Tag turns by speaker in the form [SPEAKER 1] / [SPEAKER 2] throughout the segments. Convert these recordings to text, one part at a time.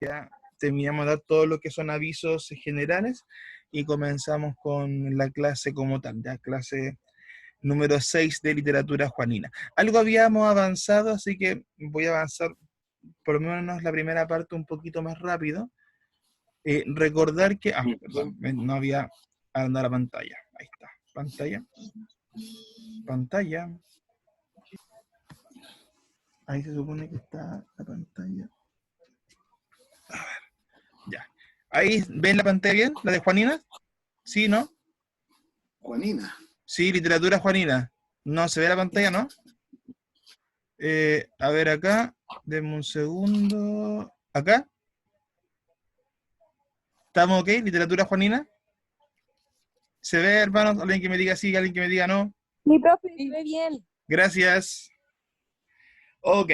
[SPEAKER 1] ya terminamos de dar todo lo que son avisos generales y comenzamos con la clase como tal, ya clase número 6 de literatura juanina. Algo habíamos avanzado, así que voy a avanzar por lo menos la primera parte un poquito más rápido. Recordar que, perdón, no había agrandado la pantalla. Ahí está, pantalla. Ahí se supone que está la pantalla. A ver, ya. Ahí, ¿ven la pantalla bien? ¿La de Juanina? ¿Sí, no?
[SPEAKER 2] Juanina.
[SPEAKER 1] Sí, literatura juanina. No, se ve la pantalla, ¿no? A ver acá, denme un segundo. ¿Acá? ¿Estamos ok? ¿Literatura juanina? ¿Se ve, hermanos? ¿Alguien que me diga sí, alguien que me diga no?
[SPEAKER 3] Mi profe, se ve bien.
[SPEAKER 1] Gracias. Ok,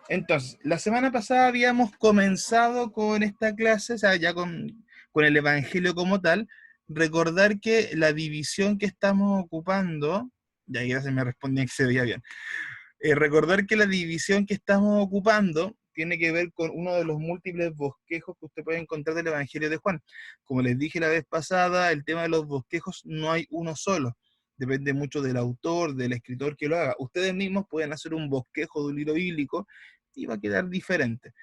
[SPEAKER 1] entonces, la semana pasada habíamos comenzado con esta clase, o sea, ya con el Evangelio como tal. Recordar que la división que estamos ocupando, ya gracias, me respondían que se veía bien. Recordar que la división que estamos ocupando tiene que ver con uno de los múltiples bosquejos que usted puede encontrar del Evangelio de Juan. Como les dije la vez pasada, el tema de los bosquejos no hay uno solo. Depende mucho del autor, del escritor que lo haga. Ustedes mismos pueden hacer un bosquejo de un libro bíblico y va a quedar diferente.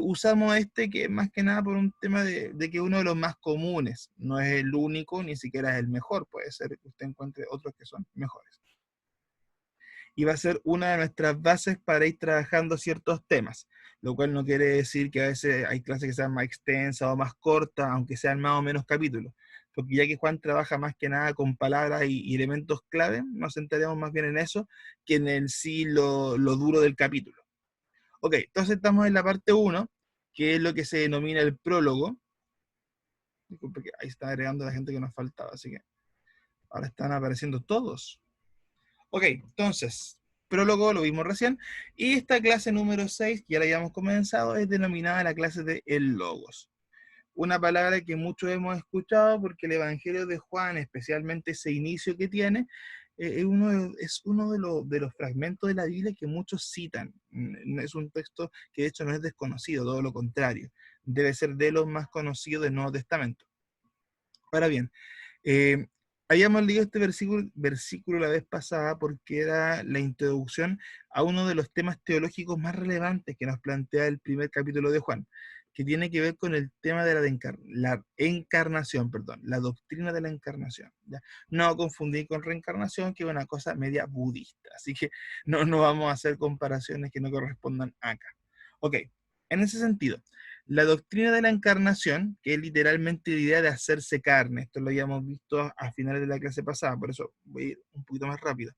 [SPEAKER 1] Usamos este que es más que nada por un tema de que es uno de los más comunes. No es el único, ni siquiera es el mejor. Puede ser que usted encuentre otros que son mejores. Y va a ser una de nuestras bases para ir trabajando ciertos temas, lo cual no quiere decir que a veces hay clases que sean más extensas o más cortas, aunque sean más o menos capítulos, porque ya que Juan trabaja más que nada con palabras y elementos clave, nos centraremos más bien en eso que en el sí lo duro del capítulo. Ok, entonces estamos en la parte 1, que es lo que se denomina el prólogo. Disculpe que ahí está agregando la gente que nos faltaba, así que ahora están apareciendo todos. Ok, entonces, prólogo lo vimos recién, y esta clase número 6, que ya la habíamos comenzado, es denominada la clase de el Logos. Una palabra que muchos hemos escuchado porque el Evangelio de Juan, especialmente ese inicio que tiene, es uno de los fragmentos de la Biblia que muchos citan. Es un texto que de hecho no es desconocido, todo lo contrario. Debe ser de los más conocidos del Nuevo Testamento. Ahora bien, habíamos leído este versículo la vez pasada porque era la introducción a uno de los temas teológicos más relevantes que nos plantea el primer capítulo de Juan, que tiene que ver con el tema de la encarnación, la doctrina de la encarnación. ¿Ya? No confundir con reencarnación, que es una cosa media budista, así que no vamos a hacer comparaciones que no correspondan acá. Ok, en ese sentido, la doctrina de la encarnación, que es literalmente la idea de hacerse carne, esto lo habíamos visto a finales de la clase pasada, por eso voy a ir un poquito más rápido.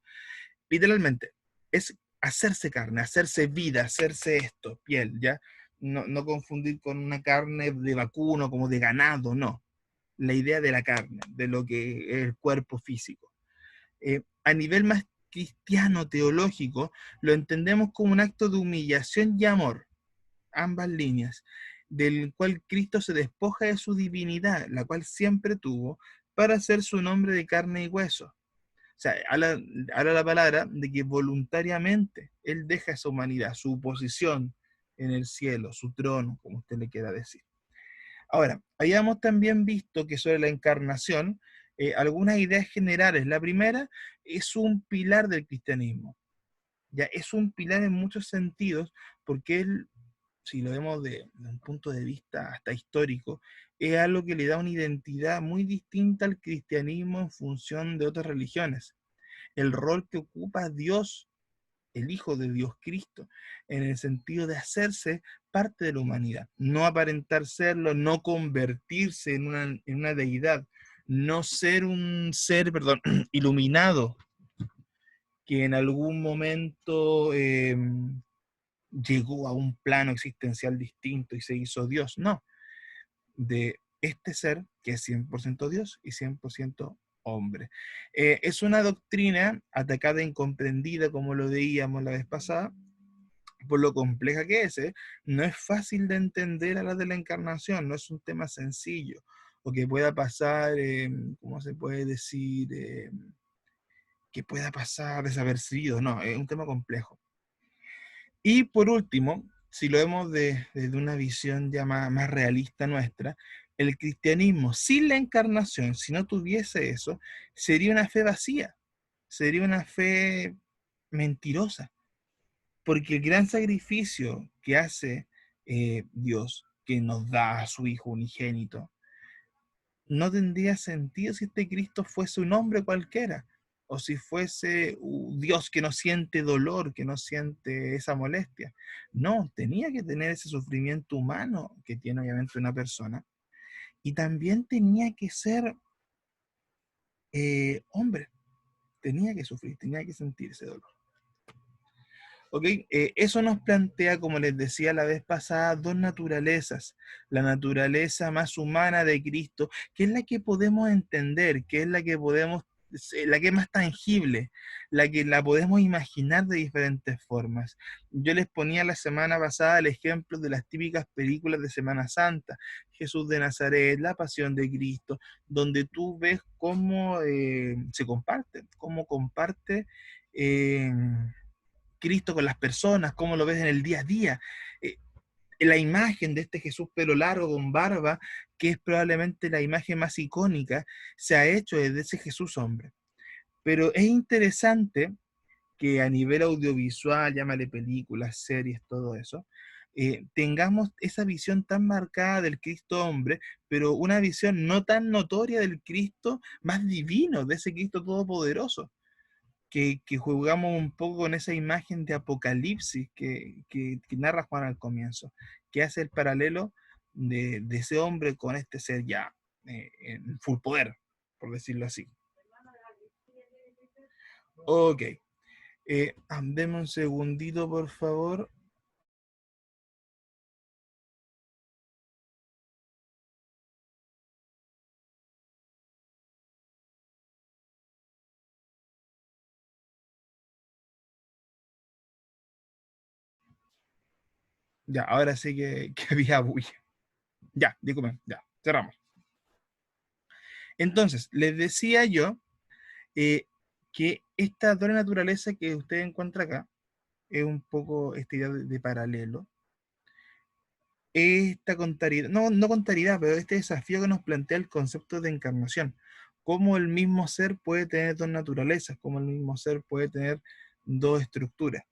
[SPEAKER 1] Literalmente, es hacerse carne, hacerse vida, hacerse esto, piel, ¿ya? No confundir con una carne de vacuno, como de ganado, no. La idea de la carne, de lo que es el cuerpo físico. A nivel más cristiano, teológico, lo entendemos como un acto de humillación y amor, ambas líneas, del cual Cristo se despoja de su divinidad, la cual siempre tuvo, para hacer su nombre de carne y hueso. O sea, habla la palabra de que voluntariamente Él deja esa humanidad, su posición en el cielo, su trono, como usted le quiera decir. Ahora, habíamos también visto que sobre la encarnación, algunas ideas generales. La primera es un pilar del cristianismo. Ya es un pilar en muchos sentidos, porque él, si lo vemos de un punto de vista hasta histórico, es algo que le da una identidad muy distinta al cristianismo en función de otras religiones. El rol que ocupa Dios, el Hijo de Dios Cristo, en el sentido de hacerse parte de la humanidad, no aparentar serlo, no convertirse en una deidad, no ser un ser, iluminado, que en algún momento llegó a un plano existencial distinto y se hizo Dios. No, de este ser que es 100% Dios y 100% hombre. Es una doctrina atacada e incomprendida, como lo veíamos la vez pasada, por lo compleja que es. No es fácil de entender a la de la encarnación, no es un tema sencillo, o que pueda pasar, ¿cómo se puede decir? Que pueda pasar desapercibido, no, es un tema complejo. Y por último, si lo vemos desde una visión ya más realista nuestra, el cristianismo sin la encarnación, si no tuviese eso, sería una fe vacía, sería una fe mentirosa, porque el gran sacrificio que hace Dios, que nos da a su Hijo unigénito, no tendría sentido si este Cristo fuese un hombre cualquiera, o si fuese un Dios que no siente dolor, que no siente esa molestia. No, tenía que tener ese sufrimiento humano que tiene obviamente una persona, y también tenía que ser hombre, tenía que sufrir, tenía que sentir ese dolor. ¿Ok? Eso nos plantea, como les decía la vez pasada, dos naturalezas. La naturaleza más humana de Cristo, que es la que podemos entender, que es la que podemos, la que es más tangible, la que la podemos imaginar de diferentes formas. Yo les ponía la semana pasada el ejemplo de las típicas películas de Semana Santa, Jesús de Nazaret, La Pasión de Cristo, donde tú ves cómo se comparte, cómo comparte Cristo con las personas, cómo lo ves en el día a día. Eh, la imagen de este Jesús pelo largo con barba, que es probablemente la imagen más icónica, se ha hecho desde ese Jesús hombre. Pero es interesante que a nivel audiovisual, llámale películas, series, todo eso, tengamos esa visión tan marcada del Cristo hombre, pero una visión no tan notoria del Cristo más divino, de ese Cristo todopoderoso. Que jugamos un poco con esa imagen de Apocalipsis que narra Juan al comienzo, que hace el paralelo de ese hombre con este ser ya en full poder, por decirlo así. Ok, deme un segundito, por favor. Ya, ahora sí que había bulla. Ya, disculpen, ya, cerramos. Entonces, les decía yo eh, que esta doble naturaleza que usted encuentra acá es un poco esta idea de paralelo. Esta contrariedad, no contrariedad, pero este desafío que nos plantea el concepto de encarnación. Cómo el mismo ser puede tener dos naturalezas, cómo el mismo ser puede tener dos estructuras.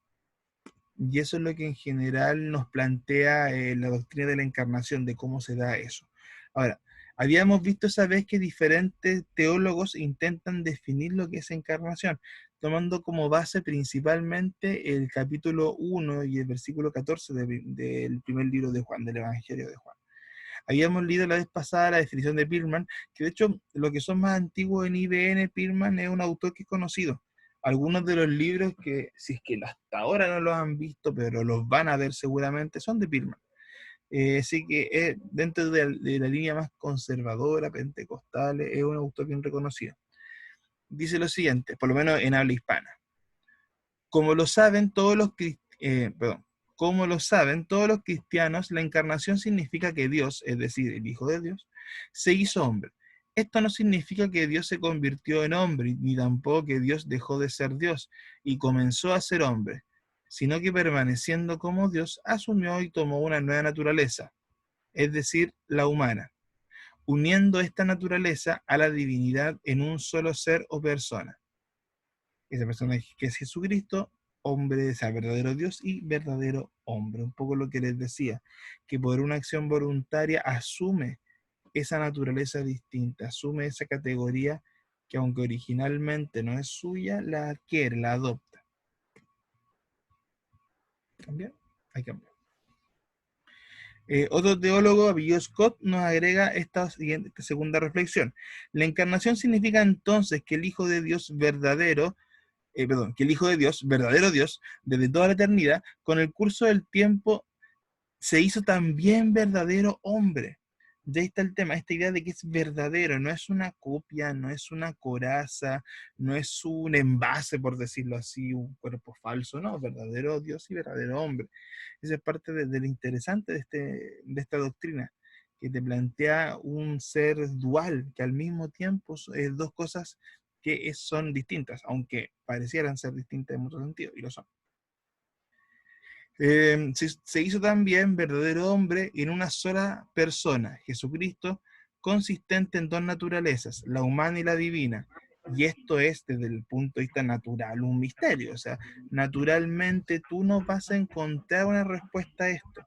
[SPEAKER 1] Y eso es lo que en general nos plantea la doctrina de la encarnación, de cómo se da eso. Ahora, habíamos visto esa vez que diferentes teólogos intentan definir lo que es encarnación, tomando como base principalmente el capítulo 1 y el versículo 14 del primer libro de Juan, del Evangelio de Juan. Habíamos leído la vez pasada la definición de Pirman, que de hecho, lo que son más antiguos en IBN, Pirman es un autor que es conocido. Algunos de los libros que, si es que hasta ahora no los han visto, pero los van a ver seguramente, son de Pirman. Así que dentro de la línea más conservadora, pentecostal, es un autor bien reconocido. Dice lo siguiente, por lo menos en habla hispana. Como lo saben todos los como lo saben todos los cristianos, la encarnación significa que Dios, es decir, el Hijo de Dios, se hizo hombre. Esto no significa que Dios se convirtió en hombre, ni tampoco que Dios dejó de ser Dios y comenzó a ser hombre, sino que permaneciendo como Dios, asumió y tomó una nueva naturaleza, es decir, la humana, uniendo esta naturaleza a la divinidad en un solo ser o persona. Esa persona que es Jesucristo, hombre, o sea, verdadero Dios y verdadero hombre. Un poco lo que les decía, que por una acción voluntaria asume esa naturaleza distinta, asume esa categoría que aunque originalmente no es suya, la adquiere, la adopta. ¿Cambia? Hay cambio. Otro teólogo, Bill Scott, nos agrega esta segunda reflexión. La encarnación significa entonces que el Hijo de Dios verdadero que el Hijo de Dios, verdadero Dios, desde toda la eternidad, con el curso del tiempo, se hizo también verdadero hombre. Ya está el tema, esta idea de que es verdadero, no es una copia, no es una coraza, no es un envase, por decirlo así, un cuerpo falso, no, verdadero Dios y verdadero hombre. Esa es parte de lo interesante de esta doctrina, que te plantea un ser dual, que al mismo tiempo es dos cosas que son distintas, aunque parecieran ser distintas en muchos sentidos, y lo son. Se hizo también verdadero hombre en una sola persona, Jesucristo, consistente en dos naturalezas, la humana y la divina. Y esto es, desde el punto de vista natural, un misterio. O sea, naturalmente tú no vas a encontrar una respuesta a esto.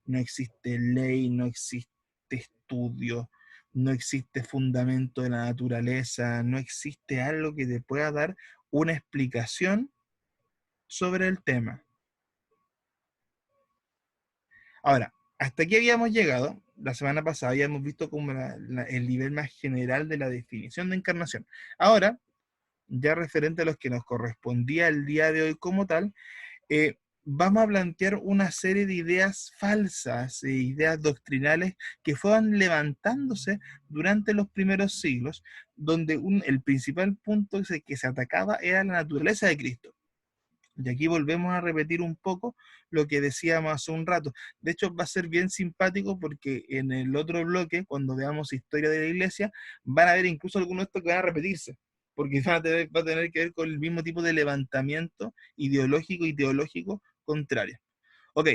[SPEAKER 1] No existe ley, no existe estudio, no existe fundamento de la naturaleza, no existe algo que te pueda dar una explicación sobre el tema. Ahora, hasta aquí habíamos llegado. La semana pasada habíamos visto como el nivel más general de la definición de encarnación. Ahora, ya referente a los que nos correspondía el día de hoy como tal, vamos a plantear una serie de ideas falsas, ideas doctrinales que fueron levantándose durante los primeros siglos, donde el principal punto que se atacaba era la naturaleza de Cristo. Y aquí volvemos a repetir un poco lo que decíamos hace un rato. De hecho, va a ser bien simpático porque en el otro bloque, cuando veamos historia de la iglesia, van a ver incluso algunos de estos que van a repetirse, porque va a tener que ver con el mismo tipo de levantamiento ideológico y teológico contrario. Ok,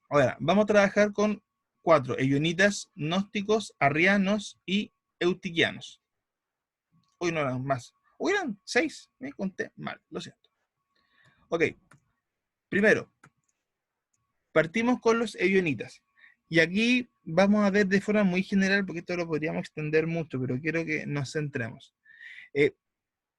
[SPEAKER 1] ahora vamos a trabajar con 4: ebionitas, gnósticos, arrianos y eutiquianos. Hoy no eran más. Hoy eran 6, me conté mal, lo siento. Ok, primero, partimos con los ebionitas. Y aquí vamos a ver de forma muy general, porque esto lo podríamos extender mucho, pero quiero que nos centremos.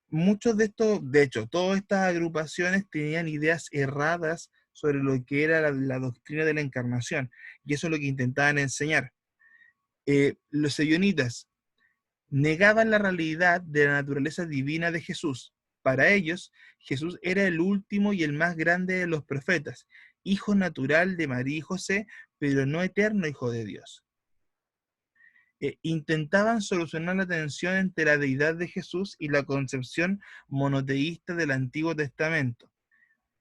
[SPEAKER 1] Muchos de estos, de hecho, todas estas agrupaciones tenían ideas erradas sobre lo que era la doctrina de la encarnación, y eso es lo que intentaban enseñar. Los ebionitas negaban la realidad de la naturaleza divina de Jesús. Para ellos, Jesús era el último y el más grande de los profetas, hijo natural de María y José, pero no eterno hijo de Dios. Intentaban solucionar la tensión entre la deidad de Jesús y la concepción monoteísta del Antiguo Testamento.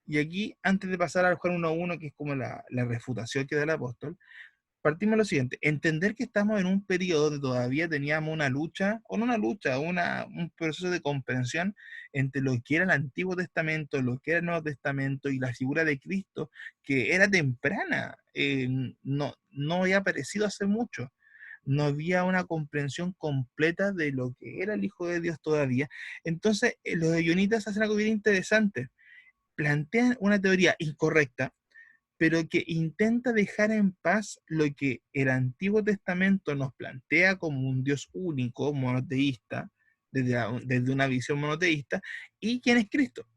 [SPEAKER 1] Y aquí, antes de pasar al Juan 1.1, que es como la refutación que da el apóstol, partimos lo siguiente: entender que estamos en un periodo donde todavía teníamos una lucha, o no una lucha, un proceso de comprensión entre lo que era el Antiguo Testamento, lo que era el Nuevo Testamento y la figura de Cristo, que era temprana, no había aparecido hace mucho. No había una comprensión completa de lo que era el Hijo de Dios todavía. Entonces, los ebionitas hacen algo bien interesante. Plantean una teoría incorrecta, pero que intenta dejar en paz lo que el Antiguo Testamento nos plantea como un Dios único, monoteísta, desde una visión monoteísta, y quién es Cristo.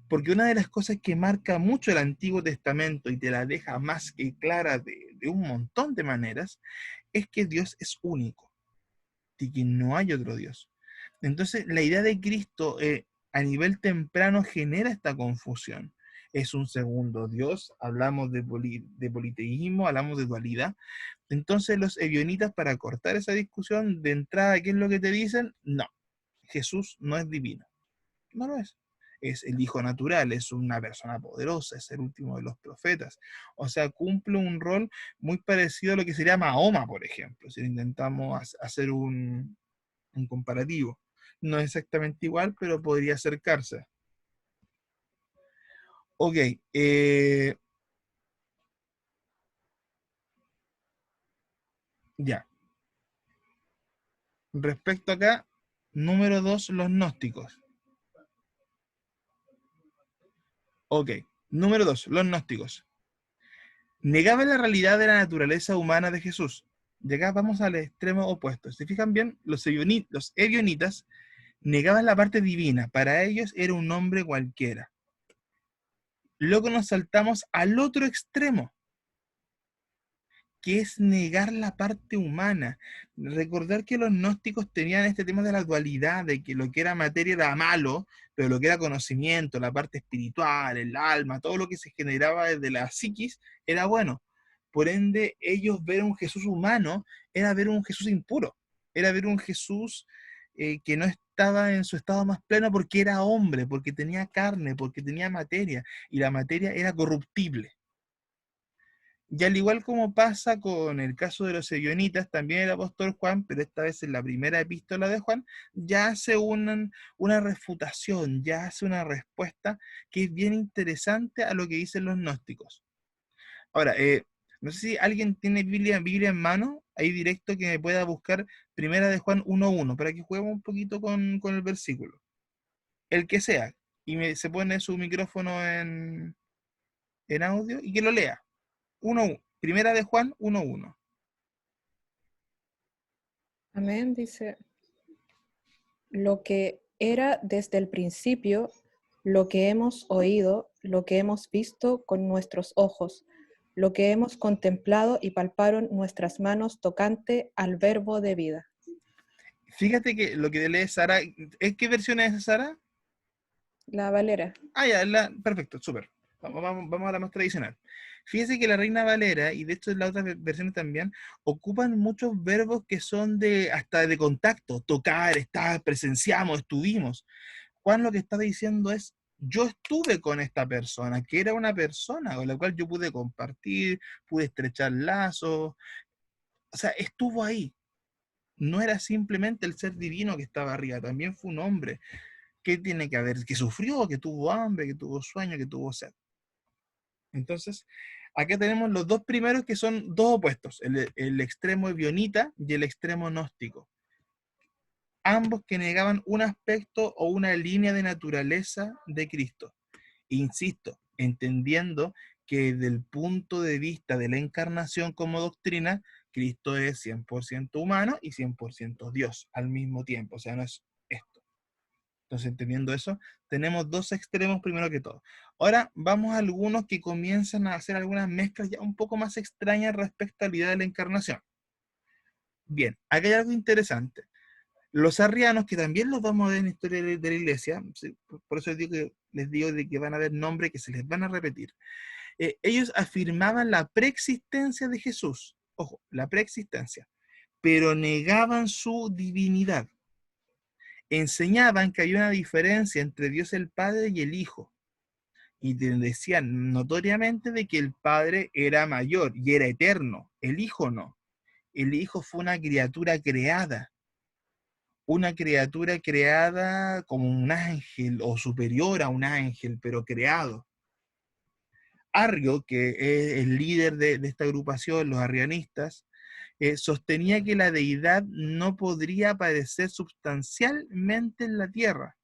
[SPEAKER 1] Porque una de las cosas que marca mucho el Antiguo Testamento y te la deja más que clara de un montón de maneras, es que Dios es único, y que no hay otro Dios. Entonces, la idea de Cristo a nivel temprano genera esta confusión. Es un segundo Dios, hablamos de politeísmo, hablamos de dualidad. Entonces, los ebionitas, para cortar esa discusión, de entrada, ¿qué es lo que te dicen? No, Jesús no es divino. No lo es. Es el Hijo natural, es una persona poderosa, es el último de los profetas. O sea, cumple un rol muy parecido a lo que sería Mahoma, por ejemplo, si intentamos hacer un comparativo. No es exactamente igual, pero podría acercarse. Ok, ya. Respecto acá, número 2, los gnósticos. Ok, número 2, los gnósticos. Negaban la realidad de la naturaleza humana de Jesús. Y acá vamos al extremo opuesto. Si fijan bien, los ebionitas negaban la parte divina. Para ellos era un hombre cualquiera. Luego nos saltamos al otro extremo, que es negar la parte humana. Recordar que los gnósticos tenían este tema de la dualidad, de que lo que era materia era malo, pero lo que era conocimiento, la parte espiritual, el alma, todo lo que se generaba desde la psiquis, era bueno. Por ende, ellos ver un Jesús humano era ver un Jesús impuro, era ver un Jesús que no estaba en su estado más pleno porque era hombre, porque tenía carne, porque tenía materia, y la materia era corruptible. Y al igual como pasa con el caso de los ebionitas, también el apóstol Juan, pero esta vez en la primera epístola de Juan, ya hace una refutación, ya hace una respuesta que es bien interesante a lo que dicen los gnósticos. Ahora, no sé si alguien tiene Biblia en mano, ahí directo que me pueda buscar primera de Juan 1:1, para que juguemos un poquito con el versículo. El que sea, y se pone su micrófono en audio y que lo lea. 1:1. Primera de Juan 1:1.
[SPEAKER 4] Amén, dice, lo que era desde el principio, lo que hemos oído, lo que hemos visto con nuestros ojos, lo que hemos contemplado y palparon nuestras manos tocante al verbo de vida.
[SPEAKER 1] Fíjate que lo que lee Sara, ¿qué versión es esa, Sara?
[SPEAKER 4] La Valera.
[SPEAKER 1] Ah, ya, perfecto, súper. Vamos a la más tradicional. Fíjese que la Reina Valera, y de hecho en las otras versiones también, ocupan muchos verbos que son hasta de contacto, tocar, estar, presenciamos, estuvimos. Juan lo que está diciendo es, yo estuve con esta persona, que era una persona con la cual yo pude compartir, pude estrechar lazos, o sea, estuvo ahí. No era simplemente el ser divino que estaba arriba, también fue un hombre. ¿Qué tiene que haber? Que sufrió, que tuvo hambre, que tuvo sueño, que tuvo sed. Entonces, acá tenemos los dos primeros que son dos opuestos, el extremo ebionita y el extremo gnóstico. Ambos que negaban un aspecto o una línea de naturaleza de Cristo. Insisto, entendiendo que desde el punto de vista de la encarnación como doctrina, Cristo es 100% humano y 100% Dios al mismo tiempo. O sea, no es esto. Entonces, entendiendo eso, tenemos dos extremos primero que todo. Ahora vamos a algunos que comienzan a hacer algunas mezclas ya un poco más extrañas respecto a la idea de la encarnación. Bien, acá hay algo interesante. Los arrianos, que también los vamos a ver en la historia de la iglesia, por eso les digo de que van a haber nombres que se les van a repetir. Ellos afirmaban la preexistencia de Jesús, ojo, la preexistencia, pero negaban su divinidad. Enseñaban que había una diferencia entre Dios el Padre y el Hijo, y decían notoriamente de que el Padre era mayor y era eterno, el Hijo no. El Hijo fue una criatura creada como un ángel o superior a un ángel, pero creado. Arrio, que es el líder de esta agrupación, los arrianistas, sostenía que la deidad no podría aparecer sustancialmente en la tierra.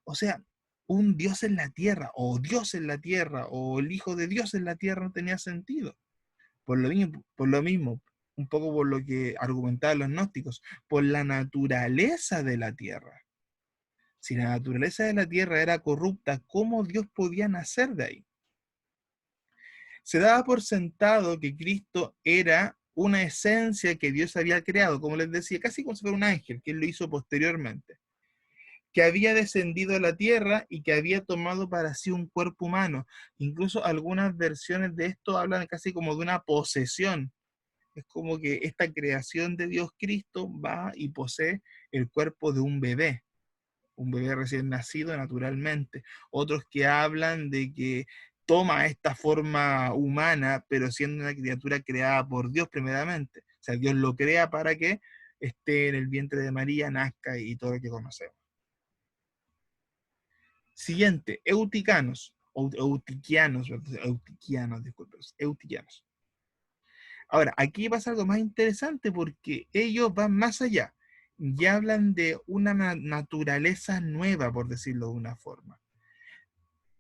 [SPEAKER 1] O sea, un Dios en la tierra, o Dios en la tierra, o el Hijo de Dios en la tierra no tenía sentido. Por lo mismo, un poco por lo que argumentaban los gnósticos, por la naturaleza de la tierra. Si la naturaleza de la tierra era corrupta, ¿cómo Dios podía nacer de ahí? Se daba por sentado que Cristo era una esencia que Dios había creado, como les decía, casi como si fuera un ángel, que él lo hizo posteriormente, que había descendido a la tierra y que había tomado para sí un cuerpo humano. Incluso algunas versiones de esto hablan casi como de una posesión. Es como que esta creación de Dios Cristo va y posee el cuerpo de un bebé recién nacido naturalmente. Otros que hablan de que toma esta forma humana, pero siendo una criatura creada por Dios primeramente. O sea, Dios lo crea para que esté en el vientre de María, nazca y todo lo que conocemos. Siguiente, eutiquianos, disculpen. Ahora, aquí pasa algo más interesante porque ellos van más allá y hablan de una naturaleza nueva, por decirlo de una forma.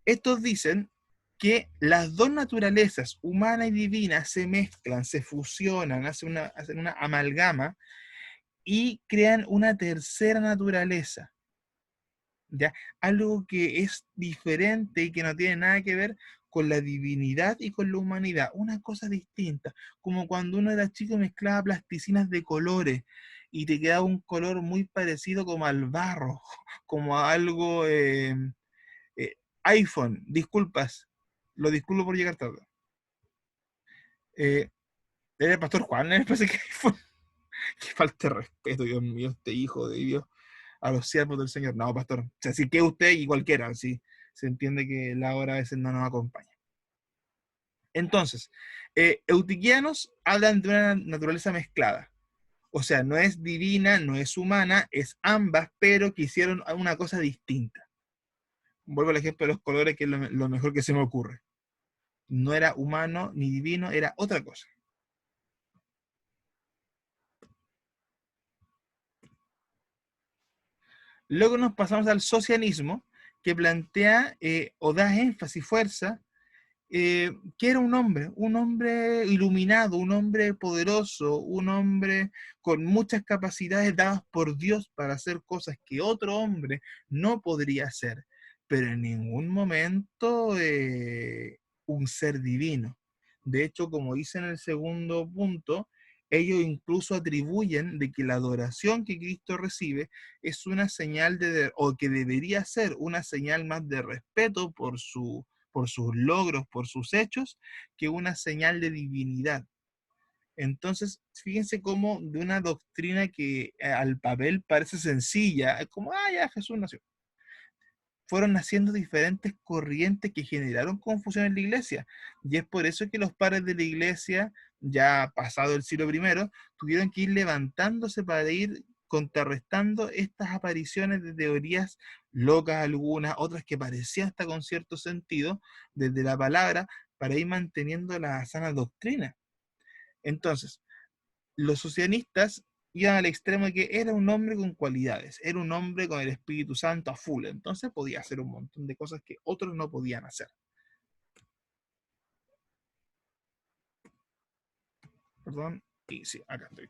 [SPEAKER 1] Estos dicen que las dos naturalezas, humana y divina, se mezclan, se fusionan, hacen una amalgama y crean una tercera naturaleza. ¿Ya? Algo que es diferente y que no tiene nada que ver con la divinidad y con la humanidad, una cosa distinta, como cuando uno era chico mezclaba plasticinas de colores y te quedaba un color muy parecido como al barro, como a algo iPhone, disculpas, lo disculpo por llegar tarde. Era el pastor Juan, me parece que iPhone. Que falta de respeto, Dios mío, este hijo de Dios, a los siervos del Señor. No, pastor, o sea, si que usted y cualquiera, si se entiende que la hora a veces no nos acompaña. Entonces, eutiquianos hablan de una naturaleza mezclada. O sea, no es divina, no es humana, es ambas, pero que hicieron una cosa distinta. Vuelvo al ejemplo de los colores, que es lo mejor que se me ocurre. No era humano ni divino, era otra cosa. Luego nos pasamos al socialismo, que plantea o da énfasis, fuerza, que era un hombre iluminado, un hombre poderoso, un hombre con muchas capacidades dadas por Dios para hacer cosas que otro hombre no podría hacer, pero en ningún momento un ser divino. De hecho, como dice en el segundo punto, ellos incluso atribuyen de que la adoración que Cristo recibe es una señal o que debería ser una señal más de respeto por sus logros, por sus hechos, que una señal de divinidad. Entonces, fíjense cómo de una doctrina que al papel parece sencilla, como, ya Jesús nació, fueron naciendo diferentes corrientes que generaron confusión en la iglesia. Y es por eso que los padres de la iglesia, ya pasado el siglo I, tuvieron que ir levantándose para ir contrarrestando estas apariciones de teorías locas algunas, otras que parecían hasta con cierto sentido, desde la palabra, para ir manteniendo la sana doctrina. Entonces, los socialistas iban al extremo de que era un hombre con cualidades, era un hombre con el Espíritu Santo a full, entonces podía hacer un montón de cosas que otros no podían hacer. Perdón, y sí, acá estoy.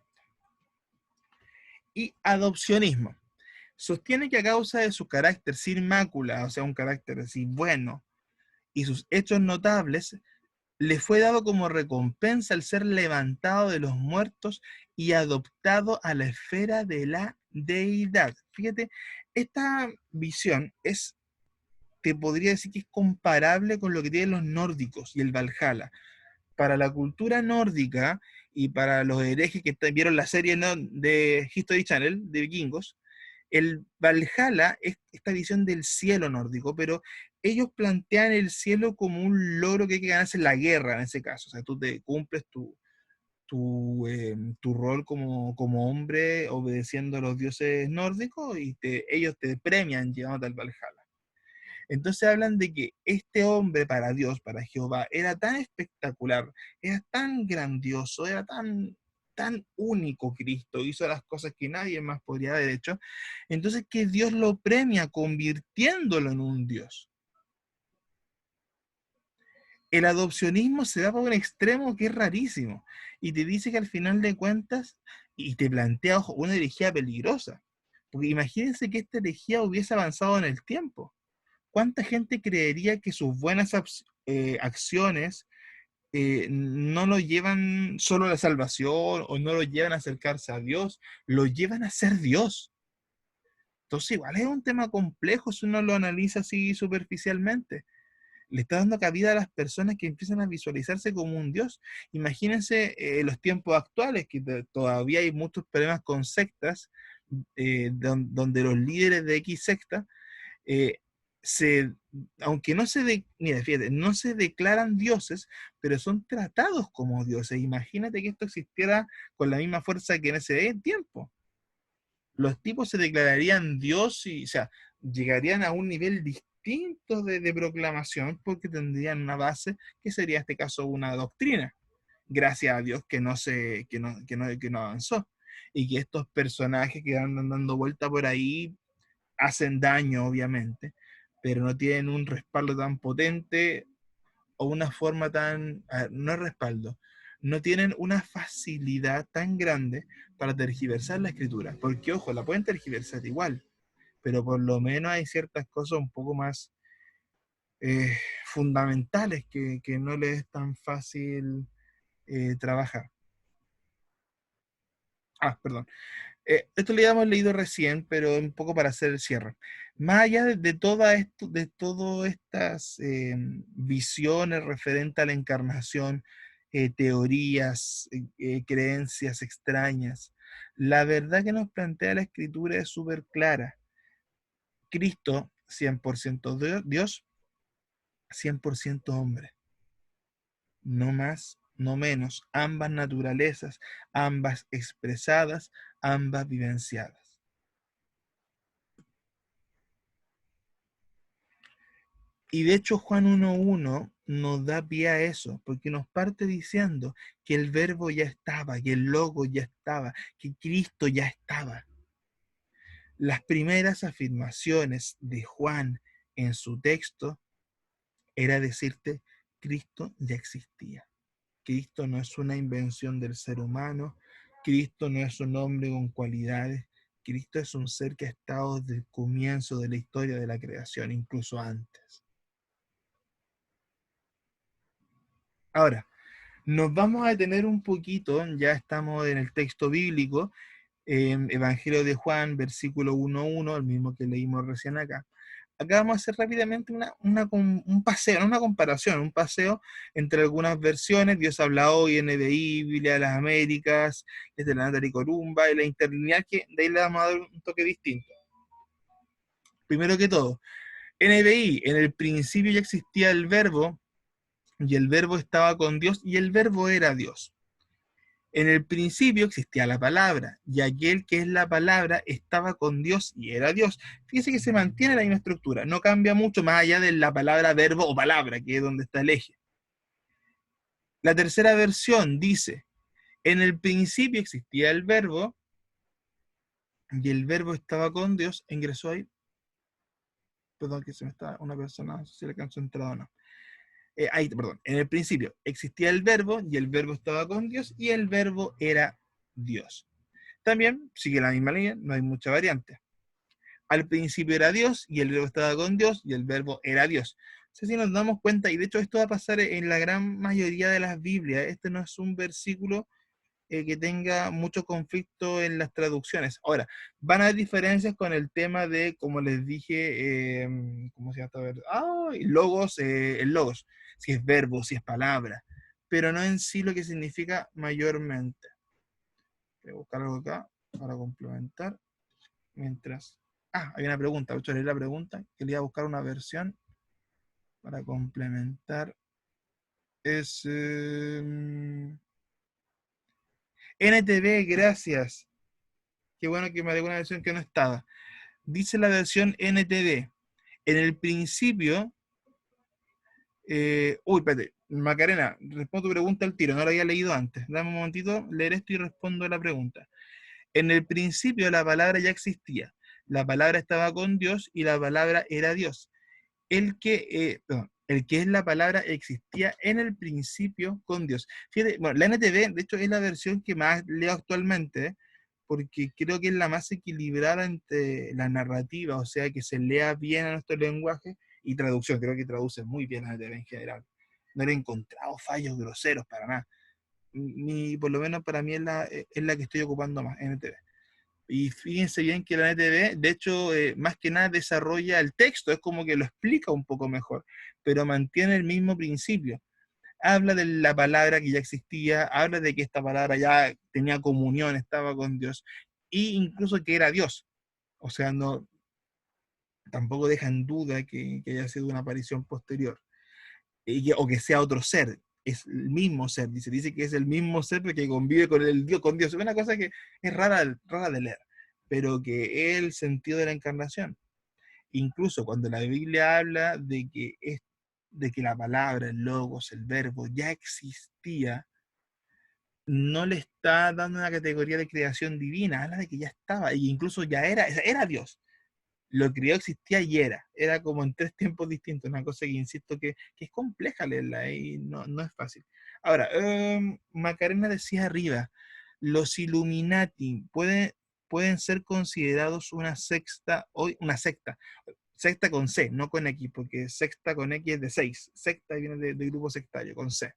[SPEAKER 1] Y adopcionismo. Sostiene que a causa de su carácter sin mácula, o sea, un carácter así bueno, y sus hechos notables, le fue dado como recompensa el ser levantado de los muertos y adoptado a la esfera de la deidad. Fíjate, esta visión te podría decir que es comparable con lo que tienen los nórdicos y el Valhalla. Para la cultura nórdica y para los herejes que vieron la serie de History Channel, de vikingos, el Valhalla es esta visión del cielo nórdico, pero ellos plantean el cielo como un logro que hay que ganarse en la guerra, en ese caso. O sea, tú te cumples tu rol como hombre obedeciendo a los dioses nórdicos y ellos te premian llevándote al Valhalla. Entonces hablan de que este hombre para Dios, para Jehová, era tan espectacular, era tan grandioso, era tan único Cristo, hizo las cosas que nadie más podría haber hecho, entonces que Dios lo premia convirtiéndolo en un Dios. El adopcionismo se da por un extremo que es rarísimo y te dice que al final de cuentas, y te plantea, ojo, una herejía peligrosa, porque imagínense que esta herejía hubiese avanzado en el tiempo. ¿Cuánta gente creería que sus buenas acciones no lo llevan solo a la salvación o no lo llevan a acercarse a Dios, lo llevan a ser Dios? Entonces igual es un tema complejo si uno lo analiza así superficialmente. Le está dando cabida a las personas que empiezan a visualizarse como un Dios. Imagínense los tiempos actuales, que todavía hay muchos problemas con sectas, donde los líderes de X secta eh, se, aunque mira, fíjate, no se declaran dioses, pero son tratados como dioses. Imagínate que esto existiera con la misma fuerza que en ese tiempo. Los tipos se declararían Dios y, o sea, llegarían a un nivel distinto de proclamación porque tendrían una base que sería en este caso una doctrina. Gracias a Dios que no avanzó. Y que estos personajes que andan dando vuelta por ahí hacen daño, obviamente, pero no tienen un respaldo tan potente o una forma no es respaldo, no tienen una facilidad tan grande para tergiversar la escritura, porque ojo, la pueden tergiversar igual, pero por lo menos hay ciertas cosas un poco más fundamentales que no les es tan fácil trabajar. Perdón. Esto lo habíamos leído recién, pero un poco para hacer el cierre. Más allá de todas estas visiones referentes a la encarnación, teorías, creencias extrañas, la verdad que nos plantea la Escritura es súper clara. Cristo, 100% Dios, 100% hombre. no más, no menos, ambas naturalezas, ambas expresadas, ambas vivenciadas. Y de hecho Juan 1.1 nos da pie a eso, porque nos parte diciendo que el verbo ya estaba, que el logo ya estaba, que Cristo ya estaba. Las primeras afirmaciones de Juan en su texto era decirte, Cristo ya existía. Cristo no es una invención del ser humano, Cristo no es un hombre con cualidades, Cristo es un ser que ha estado desde el comienzo de la historia de la creación, incluso antes. Ahora, nos vamos a detener un poquito, ya estamos en el texto bíblico, Evangelio de Juan, versículo 1.1, el mismo que leímos recién acá. Acá vamos a hacer rápidamente un paseo, no una comparación, un paseo entre algunas versiones. Dios habla hoy, NBI, Biblia de las Américas, desde la Natalie Columba y la Interlineal, que de ahí le vamos a dar un toque distinto. Primero que todo, NBI, en el principio ya existía el verbo, y el verbo estaba con Dios, y el verbo era Dios. En el principio existía la palabra, y aquel que es la palabra estaba con Dios y era Dios. Fíjese que se mantiene la misma estructura, no cambia mucho más allá de la palabra verbo o palabra, que es donde está el eje. La tercera versión dice, en el principio existía el verbo, y el verbo estaba con Dios, ingresó ahí. Perdón, que se me está una persona, no sé si le alcanzó a entrar o no. Ahí, perdón, en el principio existía el verbo, y el verbo estaba con Dios, y el verbo era Dios. También sigue la misma línea, no hay mucha variante. Al principio era Dios, y el verbo estaba con Dios, y el verbo era Dios. No sé si nos damos cuenta, y de hecho esto va a pasar en la gran mayoría de las Biblias. Este no es un versículo que tenga mucho conflicto en las traducciones. Ahora, van a haber diferencias con el tema de, como les dije, ¿cómo se llama? Logos, el logos, si es verbo, si es palabra, pero no en sí lo que significa mayormente. Voy a buscar algo acá para complementar. Mientras... hay una pregunta. Voy a leer la pregunta. Quería buscar una versión para complementar. Es... NTV, gracias. Qué bueno que me dio una versión que no estaba. Dice la versión NTV. En el principio... espérate. Macarena, respondo tu pregunta al tiro. No la había leído antes. Dame un momentito, leer esto y respondo a la pregunta. En el principio la palabra ya existía. La palabra estaba con Dios y la palabra era Dios. El que es la palabra existía en el principio con Dios. Fíjate, bueno, la NTV, de hecho, es la versión que más leo actualmente, porque creo que es la más equilibrada entre la narrativa, o sea, que se lea bien a nuestro lenguaje, y traducción. Creo que traduce muy bien la NTV en general. No he encontrado fallos groseros para nada. Ni por lo menos para mí es la que estoy ocupando más, NTV. Y fíjense bien que la NTV, de hecho, más que nada desarrolla el texto, es como que lo explica un poco mejor, pero mantiene el mismo principio. Habla de la palabra que ya existía, habla de que esta palabra ya tenía comunión, estaba con Dios, e incluso que era Dios. O sea, no, tampoco deja en duda que haya sido una aparición posterior, o que sea otro ser. Es el mismo ser, dice que es el mismo ser que convive con el Dios, con Dios. Es una cosa que es rara de leer, pero que es el sentido de la encarnación. Incluso cuando la Biblia habla de que la palabra, el logos, el verbo ya existía, no le está dando una categoría de creación divina, habla de que ya estaba, e incluso ya era Dios. Lo crió, existía y era como en tres tiempos distintos, una cosa que insisto que es compleja leerla y no es fácil. Ahora, Macarena decía arriba, los Illuminati pueden ser considerados una secta, secta con C, no con X, porque secta con X es de 6, secta viene de grupo sectario, con C.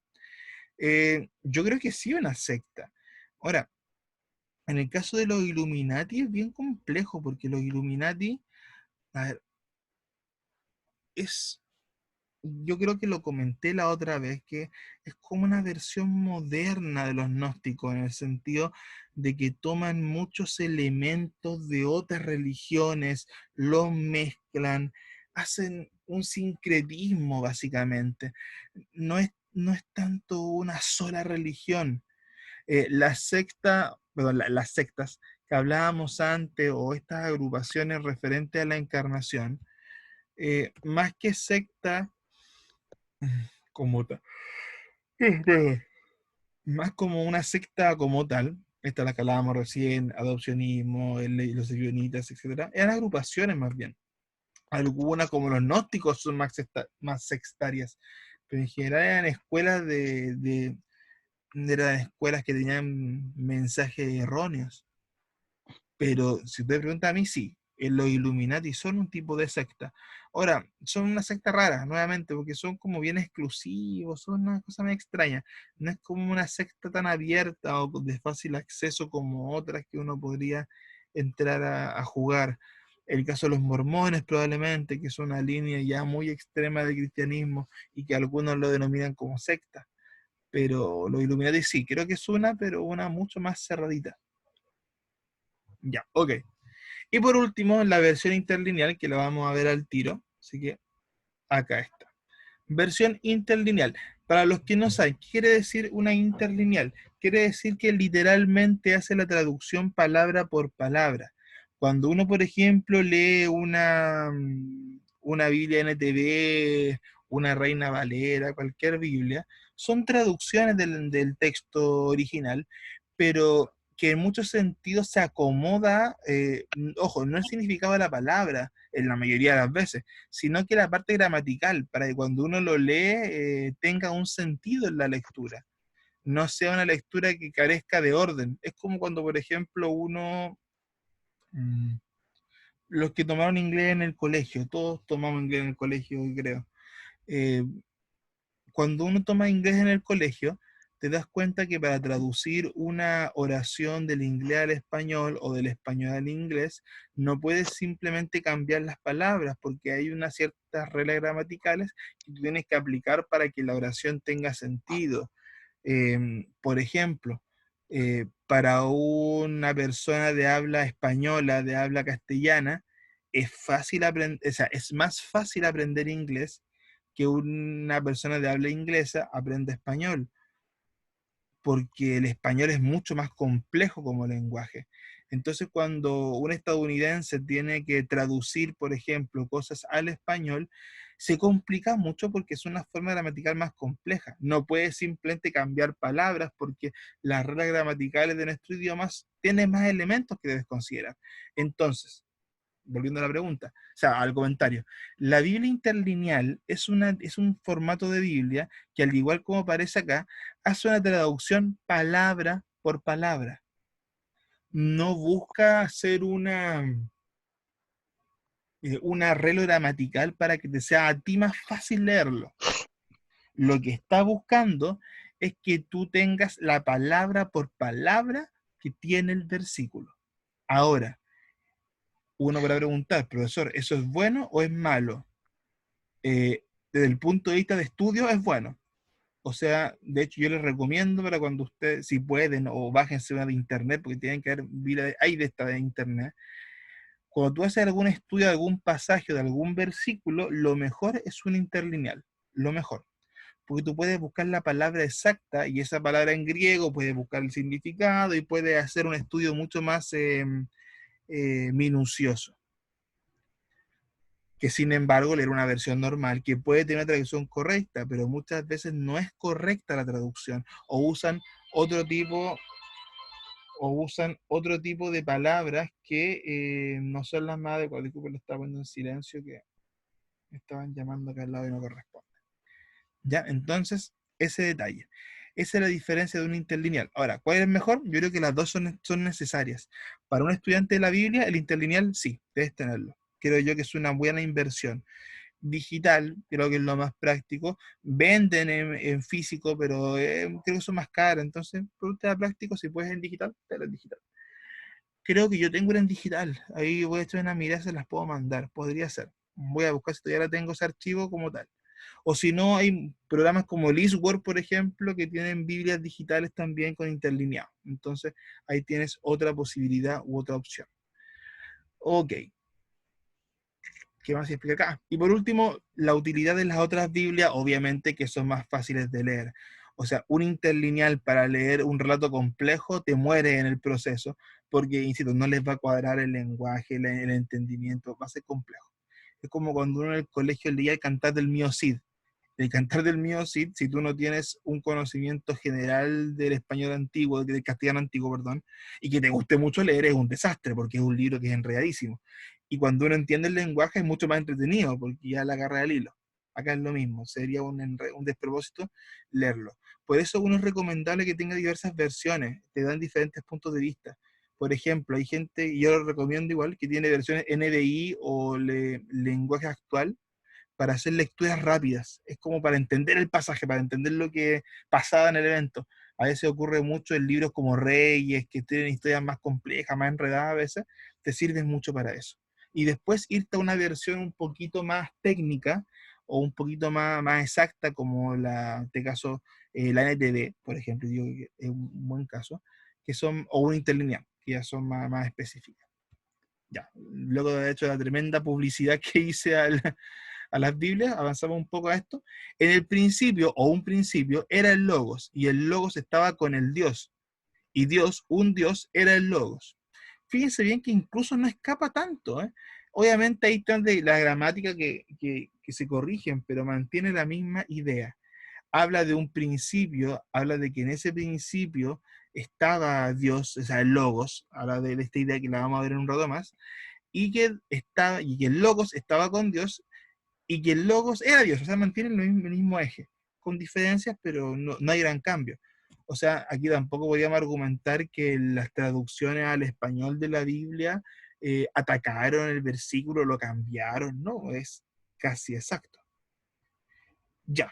[SPEAKER 1] Yo creo que sí, una secta. Ahora, en el caso de los Illuminati es bien complejo, porque los Illuminati, a ver, yo creo que lo comenté la otra vez, que es como una versión moderna de los gnósticos, en el sentido de que toman muchos elementos de otras religiones, los mezclan, hacen un sincretismo básicamente. no es tanto una sola religión. Las sectas que hablábamos antes o estas agrupaciones referentes a la encarnación, más que secta, como tal, perdón, más como una secta como tal, esta la que hablábamos recién, adopcionismo, los lesbianitas, etcétera, eran agrupaciones más bien. Algunas, como los gnósticos, son más sectarias, pero en general eran escuelas eran escuelas que tenían mensajes erróneos. Pero si te preguntas a mí, sí, los Illuminati son un tipo de secta. Ahora, son una secta rara, nuevamente, porque son como bien exclusivos, son una cosa muy extraña. No es como una secta tan abierta o de fácil acceso como otras que uno podría entrar a jugar. El caso de los mormones, probablemente, que es una línea ya muy extrema del cristianismo y que algunos lo denominan como secta. Pero los Illuminati sí, creo que es una, pero una mucho más cerradita. Ya, ok. Y por último, la versión interlineal, que la vamos a ver al tiro. Así que acá está. Versión interlineal. Para los que no saben, ¿qué quiere decir una interlineal? Quiere decir que literalmente hace la traducción palabra por palabra. Cuando uno, por ejemplo, lee una Biblia NTV, una Reina Valera, cualquier Biblia, son traducciones del texto original, pero que en muchos sentidos se acomoda, ojo, no el significado de la palabra en la mayoría de las veces, sino que la parte gramatical, para que cuando uno lo lee tenga un sentido en la lectura, no sea una lectura que carezca de orden. Es como cuando, por ejemplo, los que tomaron inglés en el colegio, todos tomamos inglés en el colegio, creo. Eh, Cuando uno toma inglés en el colegio, te das cuenta que para traducir una oración del inglés al español o del español al inglés, no puedes simplemente cambiar las palabras, porque hay unas ciertas reglas gramaticales que tú tienes que aplicar para que la oración tenga sentido. Por ejemplo, para una persona de habla española, de habla castellana, es fácil aprender, o sea, es más fácil aprender inglés que una persona de habla inglesa aprenda español, porque el español es mucho más complejo como lenguaje. Entonces, cuando un estadounidense tiene que traducir, por ejemplo, cosas al español, se complica mucho porque es una forma gramatical más compleja. No puede simplemente cambiar palabras porque las reglas gramaticales de nuestro idioma tienen más elementos que debes considerar. Entonces, volviendo a la pregunta, o sea, al comentario, la Biblia interlineal es un formato de Biblia que, al igual como aparece acá, hace una traducción palabra por palabra. No busca hacer un arreglo gramatical para que te sea a ti más fácil leerlo. Lo que está buscando es que tú tengas la palabra por palabra que tiene el versículo. Ahora, uno podrá preguntar, profesor, ¿eso es bueno o es malo? Desde el punto de vista de estudio es bueno. O sea, de hecho yo les recomiendo para cuando ustedes, si pueden, o bájense una de internet, porque tienen que haber, hay de esta de internet. Cuando tú haces algún estudio de algún pasaje, de algún versículo, lo mejor es un interlineal, lo mejor. Porque tú puedes buscar la palabra exacta y esa palabra en griego, puedes buscar el significado y puedes hacer un estudio mucho más minucioso. Que sin embargo leer una versión normal que puede tener una traducción correcta, pero muchas veces no es correcta la traducción, o usan otro tipo de palabras que no son las más adecuadas. Disculpen, lo estaba poniendo en silencio, que me estaban llamando acá al lado y no corresponde. Ya, entonces, ese detalle. Esa es la diferencia de un interlineal. Ahora, ¿cuál es mejor? Yo creo que las dos son necesarias. Para un estudiante de la Biblia, el interlineal sí, debes tenerlo. Creo yo que es una buena inversión. Digital, creo que es lo más práctico. Venden en físico, pero creo que son más caras. Entonces, por un tema práctico, si puedes en digital, pero en digital. Creo que yo tengo una en digital. Ahí voy a echar una mirada, se las puedo mandar. Podría ser. Voy a buscar si todavía tengo ese archivo como tal. O si no, hay programas como Listword, por ejemplo, que tienen Biblias digitales también con interlineado. Entonces, ahí tienes otra posibilidad u otra opción. Ok. ¿Qué más se explica acá? Y por último, la utilidad de las otras Biblias, obviamente que son más fáciles de leer. O sea, un interlineal para leer un relato complejo te muere en el proceso, porque, insisto, no les va a cuadrar el lenguaje, el entendimiento, va a ser complejo. Es como cuando uno en el colegio leía el Cantar del Mío Cid. El Cantar del Mío Cid, si tú no tienes un conocimiento general del español antiguo, del castellano antiguo, perdón, y que te guste mucho leer, es un desastre, porque es un libro que es enredadísimo. Y cuando uno entiende el lenguaje es mucho más entretenido, porque ya la agarra el hilo. Acá es lo mismo, sería un despropósito leerlo. Por eso uno es recomendable que tenga diversas versiones, te dan diferentes puntos de vista. Por ejemplo, hay gente, y yo lo recomiendo igual, que tiene versiones NDI o lenguaje actual para hacer lecturas rápidas. Es como para entender el pasaje, para entender lo que pasaba en el evento. A veces ocurre mucho en libros como Reyes, que tienen historias más complejas, más enredadas a veces, te sirven mucho para eso. Y después irte a una versión un poquito más técnica o un poquito más exacta, como en este caso la NTD, por ejemplo, digo que es un buen caso, que son, o un interlineal, que ya son más específicas. Ya, luego de haber hecho la tremenda publicidad que hice a las Biblias, avanzamos un poco a esto. En el principio, o un principio, era el Logos, y el Logos estaba con el Dios, y Dios, un Dios, era el Logos. Fíjense bien que incluso no escapa tanto, ¿eh? Obviamente hay tan de la gramática que se corrigen, pero mantiene la misma idea. Habla de un principio, habla de que en ese principio estaba Dios, o sea, el Logos, habla de esta idea que la vamos a ver en un rato más, y que el Logos estaba con Dios, y que el logos era Dios, o sea, mantienen el mismo eje, con diferencias, pero no hay gran cambio. O sea, aquí tampoco podríamos argumentar que las traducciones al español de la Biblia atacaron el versículo, lo cambiaron, no, es casi exacto. Ya.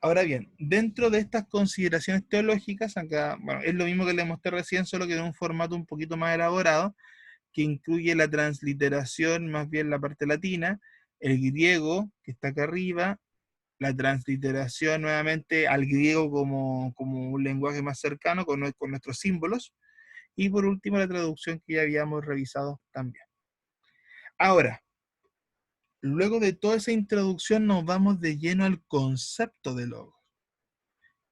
[SPEAKER 1] Ahora bien, dentro de estas consideraciones teológicas, acá, bueno, es lo mismo que les mostré recién, solo que en un formato un poquito más elaborado, que incluye la transliteración, más bien la parte latina, el griego, que está acá arriba, la transliteración nuevamente al griego como un lenguaje más cercano con nuestros símbolos, y por último la traducción que ya habíamos revisado también. Ahora, luego de toda esa introducción nos vamos de lleno al concepto de logos,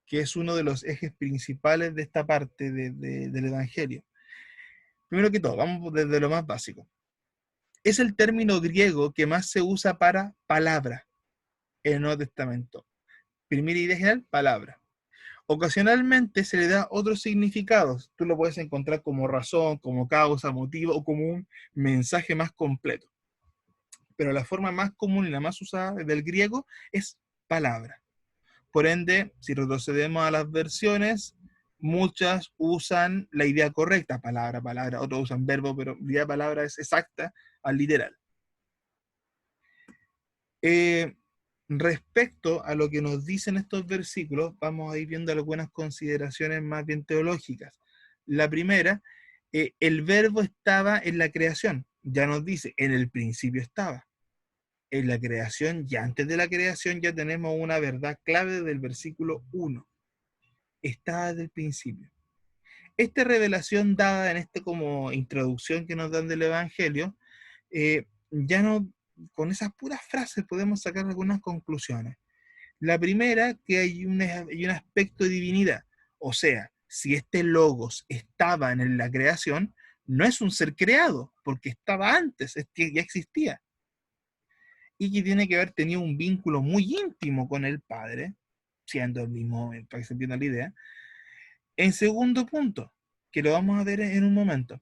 [SPEAKER 1] que es uno de los ejes principales de esta parte del Evangelio. Primero que todo, vamos desde lo más básico. Es el término griego que más se usa para palabra en el Nuevo Testamento. Primera idea general, palabra. Ocasionalmente se le da otros significados. Tú lo puedes encontrar como razón, como causa, motivo o como un mensaje más completo. Pero la forma más común y la más usada del griego es palabra. Por ende, si retrocedemos a las versiones, muchas usan la idea correcta, palabra, palabra, otros usan verbo, pero la idea palabra es exacta al literal. Respecto a lo que nos dicen estos versículos, vamos a ir viendo algunas consideraciones más bien teológicas. La primera, el verbo estaba en la creación. Ya nos dice, en el principio estaba. En la creación, ya antes de la creación, ya tenemos una verdad clave del versículo 1. Estaba desde el principio. Esta revelación dada en este como introducción que nos dan del Evangelio, ya no, con esas puras frases podemos sacar algunas conclusiones. La primera, que hay un aspecto de divinidad. O sea, si este logos estaba en la creación, no es un ser creado, porque estaba antes, es que ya existía. Y que tiene que haber tenido un vínculo muy íntimo con el Padre, siendo el mismo, para que se entienda la idea. En segundo punto, que lo vamos a ver en un momento,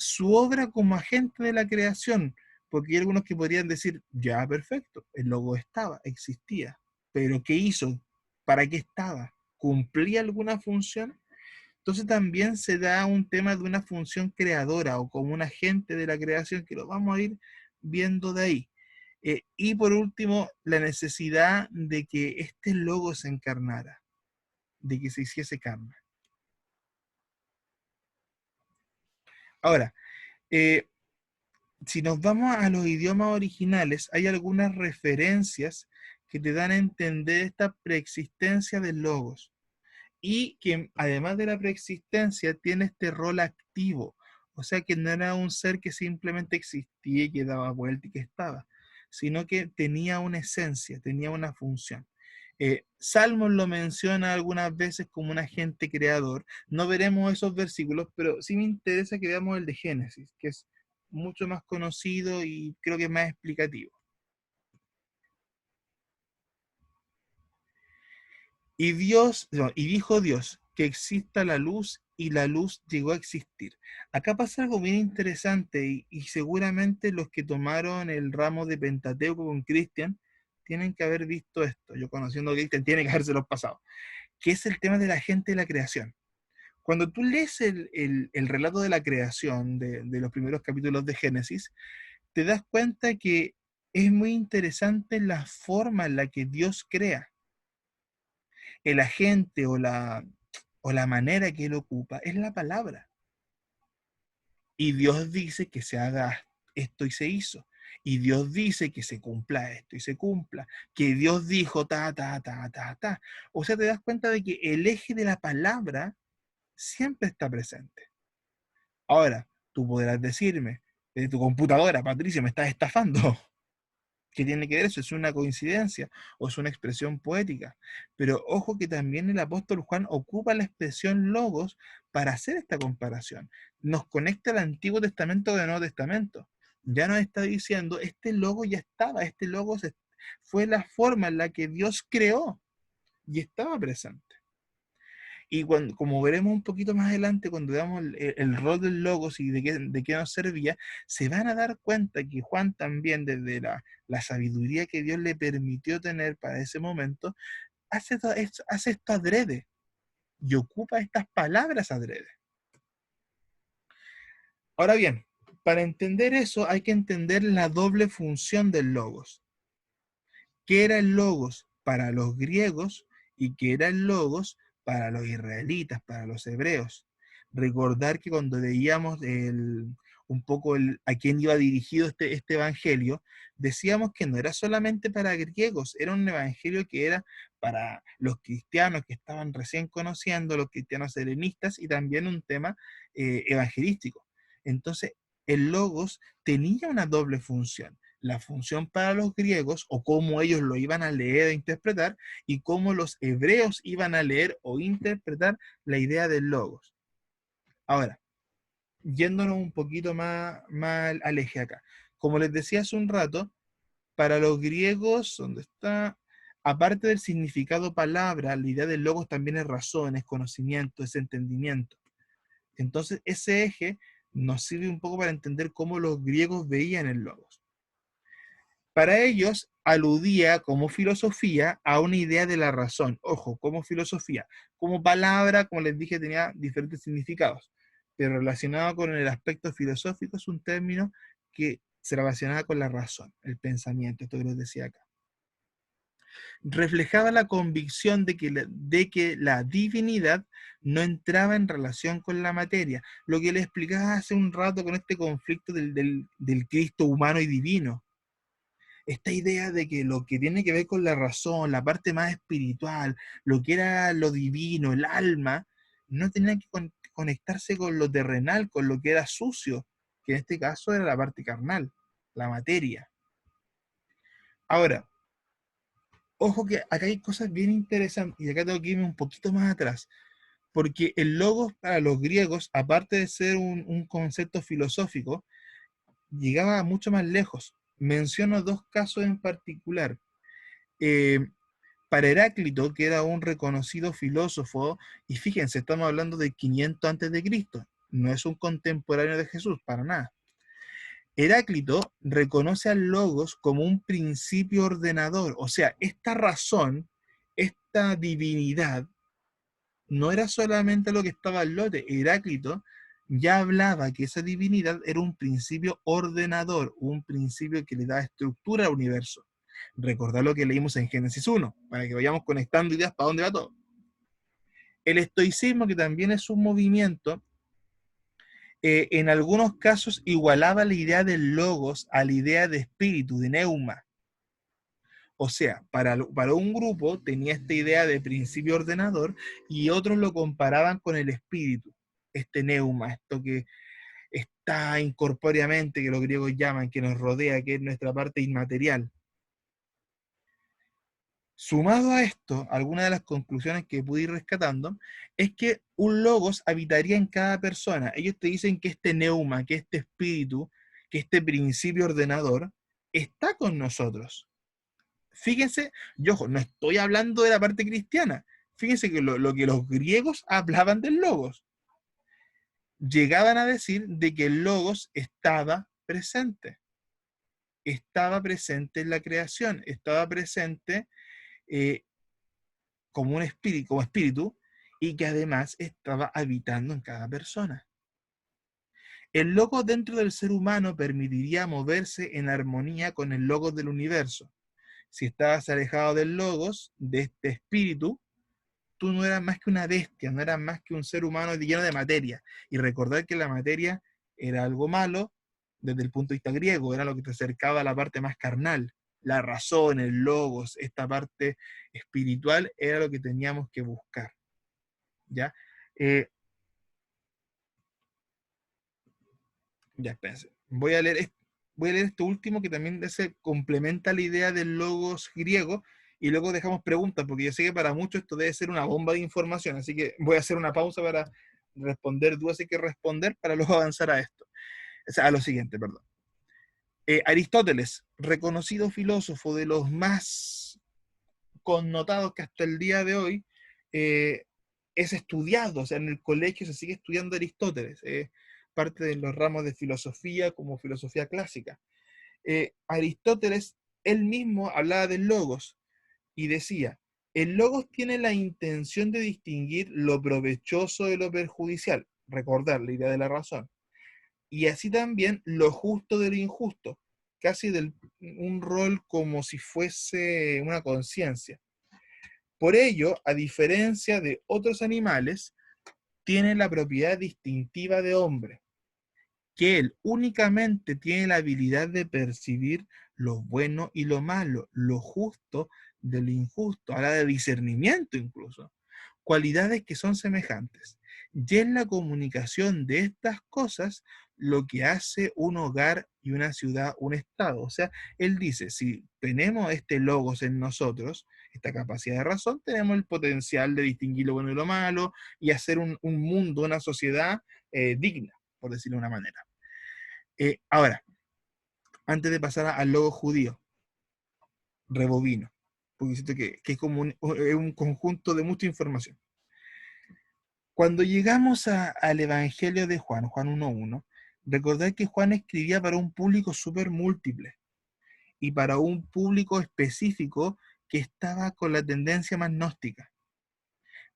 [SPEAKER 1] su obra como agente de la creación, porque hay algunos que podrían decir, ya, perfecto, el logo estaba, existía, pero ¿qué hizo? ¿Para qué estaba? ¿Cumplía alguna función? Entonces también se da un tema de una función creadora o como un agente de la creación, que lo vamos a ir viendo de ahí. Y por último, la necesidad de que este logo se encarnara, de que se hiciese carne. Ahora, si nos vamos a los idiomas originales, hay algunas referencias que te dan a entender esta preexistencia del logos y que además de la preexistencia tiene este rol activo, O sea que no era un ser que simplemente existía y que daba vuelta y que estaba, sino que tenía una esencia, tenía una función. Salmos lo menciona algunas veces como un agente creador. No veremos esos versículos, pero sí me interesa que veamos el de Génesis, que es mucho más conocido y creo que es más explicativo. Y y dijo Dios que exista la luz y la luz llegó a existir. Acá pasa algo bien interesante y seguramente los que tomaron el ramo de Pentateuco con Cristian tienen que haber visto esto. Yo conociendo a Cristian tiene que haberse los pasado. Que es el tema de la gente de la creación. Cuando tú lees el relato de la creación de los primeros capítulos de Génesis, te das cuenta que es muy interesante la forma en la que Dios crea. El agente o la manera que él ocupa es la palabra. Y Dios dice que se haga esto y se hizo. Y Dios dice que se cumpla esto y se cumpla. Que Dios dijo ta, ta, ta, ta, ta. O sea, te das cuenta de que el eje de la palabra siempre está presente. Ahora, tú podrás decirme, de tu computadora, Patricio, me estás estafando. ¿Qué tiene que ver eso? ¿Es una coincidencia o es una expresión poética? Pero ojo que también el apóstol Juan ocupa la expresión logos para hacer esta comparación. Nos conecta al Antiguo Testamento con el Nuevo Testamento. Ya nos está diciendo, este logo ya estaba, este logo fue la forma en la que Dios creó y estaba presente. Y cuando, como veremos un poquito más adelante, cuando veamos el rol del logos y de qué nos servía, se van a dar cuenta que Juan también, desde la sabiduría que Dios le permitió tener para ese momento, hace esto adrede y ocupa estas palabras adrede. Ahora bien, para entender eso hay que entender la doble función del logos. ¿Qué era el logos para los griegos y qué era el logos para los israelitas, para los hebreos? Recordar que cuando veíamos un poco a quién iba dirigido este evangelio, decíamos que no era solamente para griegos, era un evangelio que era para los cristianos que estaban recién conociendo, los cristianos helenistas, y también un tema evangelístico. Entonces, el logos tenía una doble función: la función para los griegos, o cómo ellos lo iban a leer e interpretar, y cómo los hebreos iban a leer o interpretar la idea del logos. Ahora, yéndonos un poquito más al eje acá. Como les decía hace un rato, para los griegos, donde está, aparte del significado palabra, la idea del logos también es razón, es conocimiento, es entendimiento. Entonces, ese eje nos sirve un poco para entender cómo los griegos veían el logos. Para ellos, aludía como filosofía a una idea de la razón. Ojo, como filosofía. Como palabra, como les dije, tenía diferentes significados. Pero relacionado con el aspecto filosófico es un término que se relacionaba con la razón, el pensamiento, esto que les decía acá. Reflejaba la convicción de que la divinidad no entraba en relación con la materia. Lo que les explicaba hace un rato con este conflicto del Cristo humano y divino. Esta idea de que lo que tiene que ver con la razón, la parte más espiritual, lo que era lo divino, el alma, no tenía que conectarse con lo terrenal, con lo que era sucio, que en este caso era la parte carnal, la materia. Ahora, ojo que acá hay cosas bien interesantes, y acá tengo que irme un poquito más atrás, porque el logos para los griegos, aparte de ser un concepto filosófico, llegaba mucho más lejos. Menciono dos casos en particular. Para Heráclito, que era un reconocido filósofo, y fíjense, estamos hablando de 500 antes de Cristo, no es un contemporáneo de Jesús, para nada. Heráclito reconoce al logos como un principio ordenador, o sea, esta razón, esta divinidad, no era solamente lo que estaba al lote. Heráclito ya hablaba que esa divinidad era un principio ordenador, un principio que le da estructura al universo. Recordad lo que leímos en Génesis 1, para que vayamos conectando ideas para dónde va todo. El estoicismo, que también es un movimiento, en algunos casos igualaba la idea del logos a la idea de espíritu, de neuma. O sea, para un grupo tenía esta idea de principio ordenador y otros lo comparaban con el espíritu, este neuma, esto que está incorpóreamente, que los griegos llaman, que nos rodea, que es nuestra parte inmaterial. Sumado a esto, algunas de las conclusiones que pude ir rescatando es que un logos habitaría en cada persona. Ellos te dicen que este neuma, que este espíritu, que este principio ordenador está con nosotros. Fíjense, yo ojo, no estoy hablando de la parte cristiana. Fíjense que lo que los griegos hablaban del logos. Llegaban a decir de que el logos estaba presente. Estaba presente en la creación, estaba presente como un espíritu, y que además estaba habitando en cada persona. El logos dentro del ser humano permitiría moverse en armonía con el logos del universo. Si estabas alejado del logos, de este espíritu, tú no eras más que una bestia, no eras más que un ser humano lleno de materia. Y recordar que la materia era algo malo desde el punto de vista griego, era lo que te acercaba a la parte más carnal. La razón, el logos, esta parte espiritual era lo que teníamos que buscar. ¿Ya? Ya, espérense. Voy a leer esto último que también se complementa la idea del logos griego, y luego dejamos preguntas, porque yo sé que para muchos esto debe ser una bomba de información, así que voy a hacer una pausa para responder dudas, hay que responder para luego avanzar a esto. O sea, a lo siguiente, perdón. Aristóteles, reconocido filósofo de los más connotados que hasta el día de hoy es estudiado, o sea, en el colegio se sigue estudiando Aristóteles, parte de los ramos de filosofía como filosofía clásica. Aristóteles, él mismo hablaba del logos y decía, el logos tiene la intención de distinguir lo provechoso de lo perjudicial, recordar la idea de la razón, y así también lo justo de lo injusto, casi un rol como si fuese una conciencia. Por ello, a diferencia de otros animales, tiene la propiedad distintiva de hombre, que él únicamente tiene la habilidad de percibir lo bueno y lo malo, lo justo de lo injusto, habla de discernimiento incluso, cualidades que son semejantes. Y es la comunicación de estas cosas lo que hace un hogar y una ciudad un estado. O sea, él dice, si tenemos este logos en nosotros, esta capacidad de razón, tenemos el potencial de distinguir lo bueno y lo malo y hacer un mundo, una sociedad digna, por decirlo de una manera. Ahora, antes de pasar al logo judío, rebobino, porque siento que es como un conjunto de mucha información. Cuando llegamos al Evangelio de Juan, Juan 1.1, recordad que Juan escribía para un público súper múltiple y para un público específico que estaba con la tendencia más gnóstica.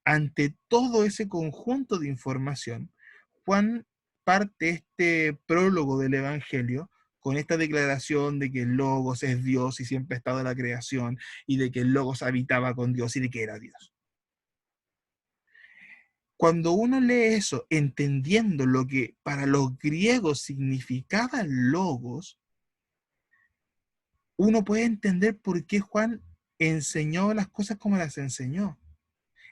[SPEAKER 1] Ante todo ese conjunto de información, Juan parte este prólogo del Evangelio con esta declaración de que el Logos es Dios y siempre ha estado en la creación, y de que el Logos habitaba con Dios y de que era Dios. Cuando uno lee eso, entendiendo lo que para los griegos significaba el Logos, uno puede entender por qué Juan enseñó las cosas como las enseñó.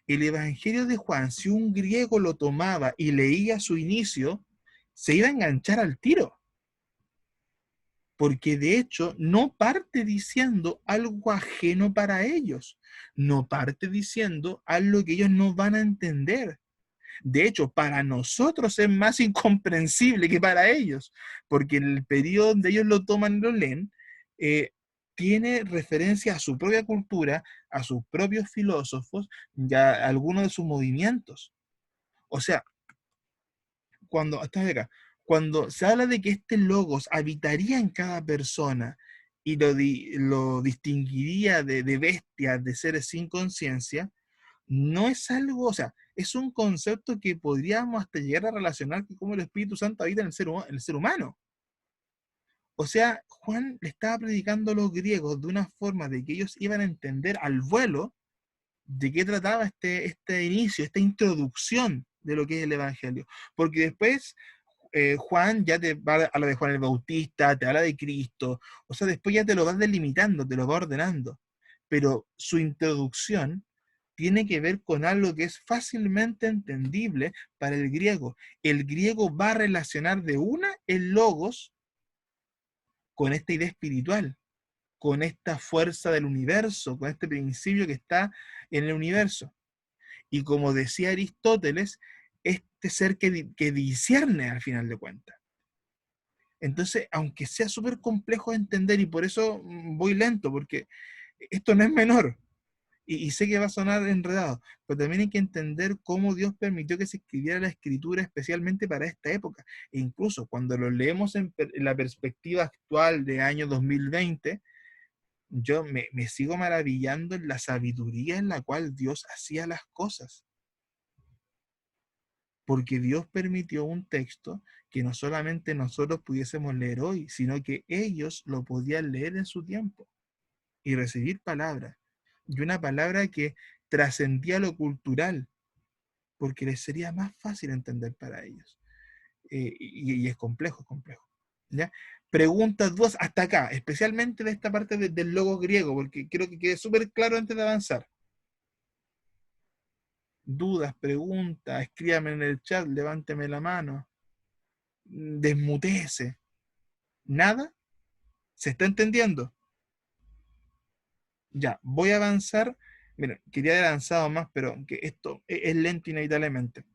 [SPEAKER 1] El Evangelio de Juan, si un griego lo tomaba y leía su inicio, se iba a enganchar al tiro. Porque de hecho no parte diciendo algo ajeno para ellos. No parte diciendo algo que ellos no van a entender. De hecho, para nosotros es más incomprensible que para ellos, porque en el periodo donde ellos lo toman y lo leen, tiene referencia a su propia cultura, a sus propios filósofos, ya a algunos de sus movimientos. O sea, cuando se habla de que este logos habitaría en cada persona y lo distinguiría de bestias, de seres sin conciencia, no es algo, o sea, es un concepto que podríamos hasta llegar a relacionar con cómo el Espíritu Santo habita en el ser humano. O sea, Juan le estaba predicando a los griegos de una forma de que ellos iban a entender al vuelo de qué trataba este inicio, esta introducción de lo que es el Evangelio. Porque después Juan ya te habla de Juan el Bautista, te habla de Cristo, o sea, después ya te lo vas delimitando, te lo va ordenando. Pero su introducción tiene que ver con algo que es fácilmente entendible para el griego. El griego va a relacionar de una el logos con esta idea espiritual, con esta fuerza del universo, con este principio que está en el universo. Y como decía Aristóteles, este ser que discierne al final de cuentas. Entonces, aunque sea súper complejo de entender, y por eso voy lento, porque esto no es menor, y sé que va a sonar enredado, pero también hay que entender cómo Dios permitió que se escribiera la escritura especialmente para esta época. E incluso cuando lo leemos en la perspectiva actual de año 2020, yo me sigo maravillando en la sabiduría en la cual Dios hacía las cosas. Porque Dios permitió un texto que no solamente nosotros pudiésemos leer hoy, sino que ellos lo podían leer en su tiempo y recibir palabra. Y una palabra que trascendía lo cultural, porque les sería más fácil entender para ellos. Y es complejo, es complejo. ¿Ya? Preguntas, dudas hasta acá, especialmente de esta parte del logo griego, porque quiero que quede súper claro antes de avanzar. Dudas, preguntas, escríbame en el chat, levánteme la mano, desmutéese. ¿Nada? ¿Se está entendiendo? Ya, voy a avanzar. Mira, quería haber avanzado más, pero que esto es lento inevitablemente.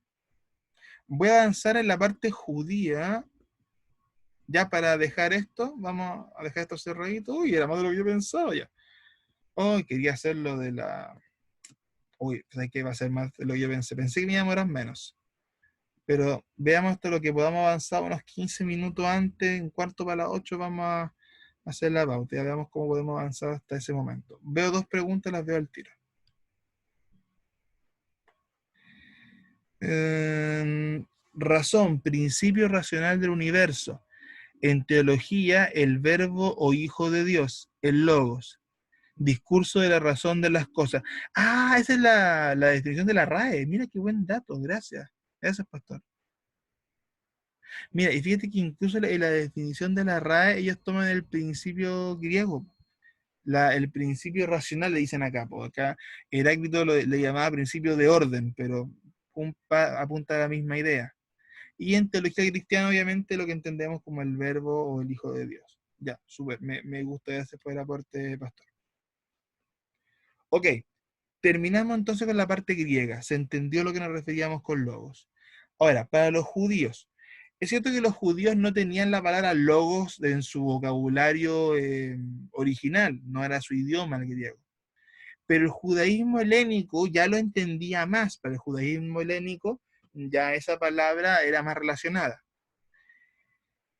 [SPEAKER 1] Voy a avanzar en la parte judía. Ya para dejar esto, vamos a dejar esto cerradito. Uy, era más de lo que yo pensaba ya. Oh, quería hacerlo de la... Uy, pensé que iba a ser más de lo que yo pensé. Pensé que me iba a demorar menos. Pero veamos esto, lo que podamos avanzar unos 15 minutos antes, un cuarto para las 8, vamos a hacer la pauta. Ya veamos cómo podemos avanzar hasta ese momento. Veo dos preguntas, las veo al tiro. Razón, principio racional del universo. En teología, el verbo o hijo de Dios, el logos. Discurso de la razón de las cosas. Ah, esa es la definición de la RAE. Mira qué buen dato, gracias. Gracias, pastor. Mira, y fíjate que incluso en la definición de la RAE, ellos toman el principio griego. El principio racional le dicen acá. Acá Heráclito le llamaba principio de orden, pero apunta a la misma idea. Y en teología cristiana, obviamente, lo que entendemos como el verbo o el hijo de Dios. Ya, súper, me gusta, ese fue el aporte, pastor. Ok, terminamos entonces con la parte griega. Se entendió lo que nos referíamos con logos. Ahora, para los judíos. Es cierto que los judíos no tenían la palabra logos en su vocabulario original, no era su idioma el griego. Pero el judaísmo helénico ya lo entendía más. Para el judaísmo helénico ya esa palabra era más relacionada.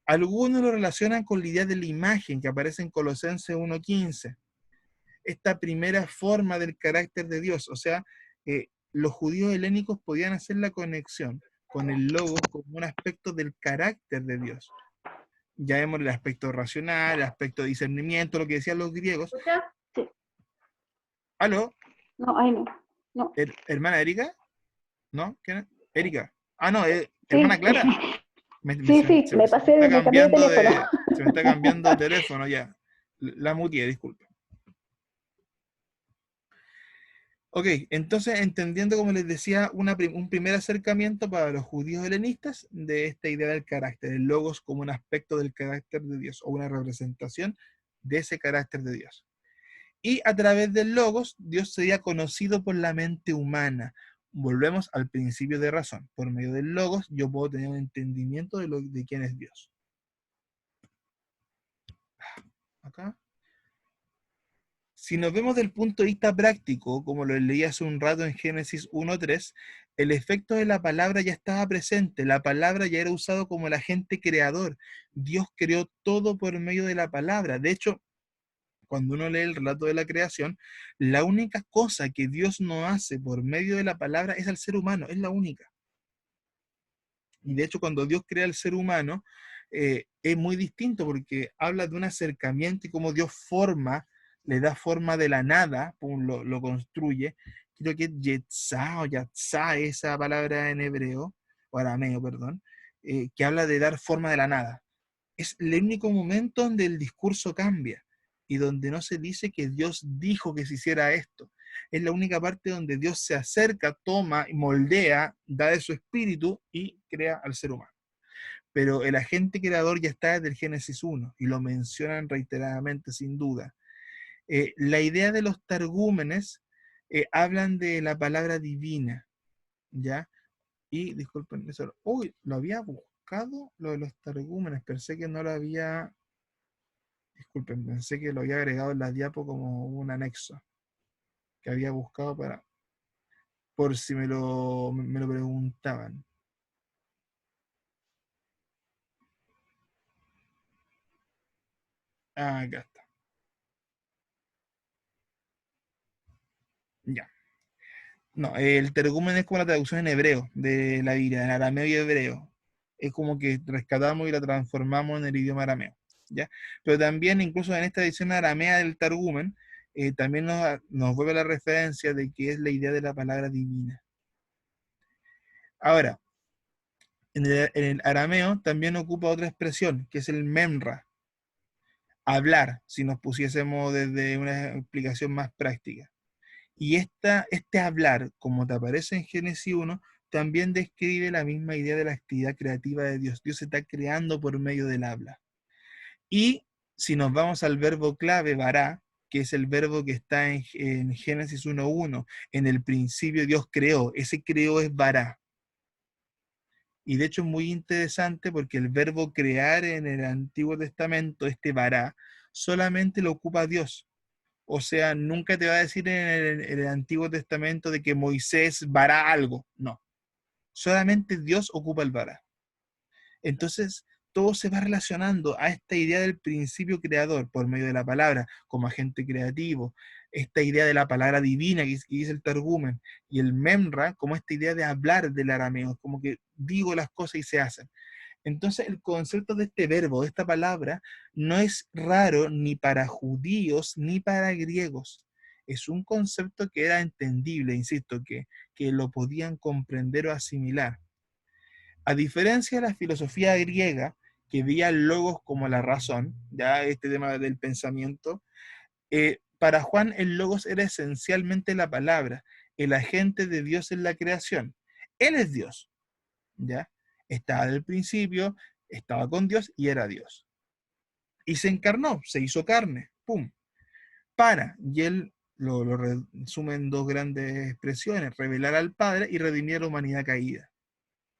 [SPEAKER 1] Algunos lo relacionan con la idea de la imagen que aparece en Colosenses 1:15. Esta primera forma del carácter de Dios. O sea, los judíos helénicos podían hacer la conexión con el logos como un aspecto del carácter de Dios. Ya vemos el aspecto racional, el aspecto de discernimiento, lo que decían los griegos.
[SPEAKER 5] Sí.
[SPEAKER 1] ¿Aló?
[SPEAKER 5] No, ahí no. No.
[SPEAKER 1] ¿Hermana Erika? ¿No? ¿Quién es? Erika. Ah, no,
[SPEAKER 5] Sí.
[SPEAKER 1] hermana Clara.
[SPEAKER 5] Sí, me pasé, me cambié de teléfono.
[SPEAKER 1] Se me está cambiando de teléfono ya. La muteé, disculpe. Ok, entonces entendiendo, como les decía, un primer acercamiento para los judíos helenistas de esta idea del carácter, el logos como un aspecto del carácter de Dios o una representación de ese carácter de Dios. Y a través del logos, Dios sería conocido por la mente humana. Volvemos al principio de razón. Por medio del logos, yo puedo tener un entendimiento de quién es Dios. Acá. Si nos vemos del punto de vista práctico, como lo leí hace un rato en Génesis 1:3, el efecto de la palabra ya estaba presente. La palabra ya era usado como el agente creador. Dios creó todo por medio de la palabra. De hecho, cuando uno lee el relato de la creación, la única cosa que Dios no hace por medio de la palabra es al ser humano, es la única. Y de hecho, cuando Dios crea al ser humano, es muy distinto porque habla de un acercamiento y cómo Dios le da forma de la nada, lo construye. Creo que es yetzá o yatzá, esa palabra en hebreo, o arameo, perdón, que habla de dar forma de la nada. Es el único momento donde el discurso cambia y donde no se dice que Dios dijo que se hiciera esto, es la única parte donde Dios se acerca, toma, moldea, da de su espíritu y crea al ser humano. Pero el agente creador ya está desde el Génesis 1 y lo mencionan reiteradamente, sin duda. La idea de los targúmenes hablan de la palabra divina, ¿ya? Y, disculpen, eso, uy, lo había buscado, lo de los targúmenes, pensé que no lo había, disculpen, pensé que lo había agregado en la diapo como un anexo, que había buscado para, por si me lo preguntaban. Ah, acá está. Ya. No, el Targúmen es como la traducción en hebreo de la Biblia, en arameo y hebreo. Es como que rescatamos y la transformamos en el idioma arameo, ¿ya? Pero también, incluso en esta edición aramea del Targúmen, también nos vuelve la referencia de que es la idea de la palabra divina. Ahora, en el arameo también ocupa otra expresión, que es el memra, hablar, si nos pusiésemos desde una explicación más práctica. Y este hablar, como te aparece en Génesis 1, también describe la misma idea de la actividad creativa de Dios. Dios se está creando por medio del habla. Y si nos vamos al verbo clave, vará, que es el verbo que está en Génesis 1:1, en el principio Dios creó, ese creó es vará. Y de hecho es muy interesante porque el verbo crear en el Antiguo Testamento, este vará, solamente lo ocupa Dios. O sea, nunca te va a decir en el Antiguo Testamento de que Moisés vará algo. No. Solamente Dios ocupa el vará. Entonces, todo se va relacionando a esta idea del principio creador por medio de la palabra como agente creativo, esta idea de la palabra divina que dice el Targúmen, y el memra como esta idea de hablar del arameo, como que digo las cosas y se hacen. Entonces el concepto de este verbo, de esta palabra, no es raro ni para judíos ni para griegos. Es un concepto que era entendible, insisto, que lo podían comprender o asimilar. A diferencia de la filosofía griega, que veía el logos como la razón, ya este tema del pensamiento, para Juan el logos era esencialmente la palabra, el agente de Dios en la creación. Él es Dios, ¿ya? Estaba desde el principio, estaba con Dios y era Dios. Y se encarnó, se hizo carne, ¡pum! Y él lo resume en dos grandes expresiones, revelar al Padre y redimir a la humanidad caída.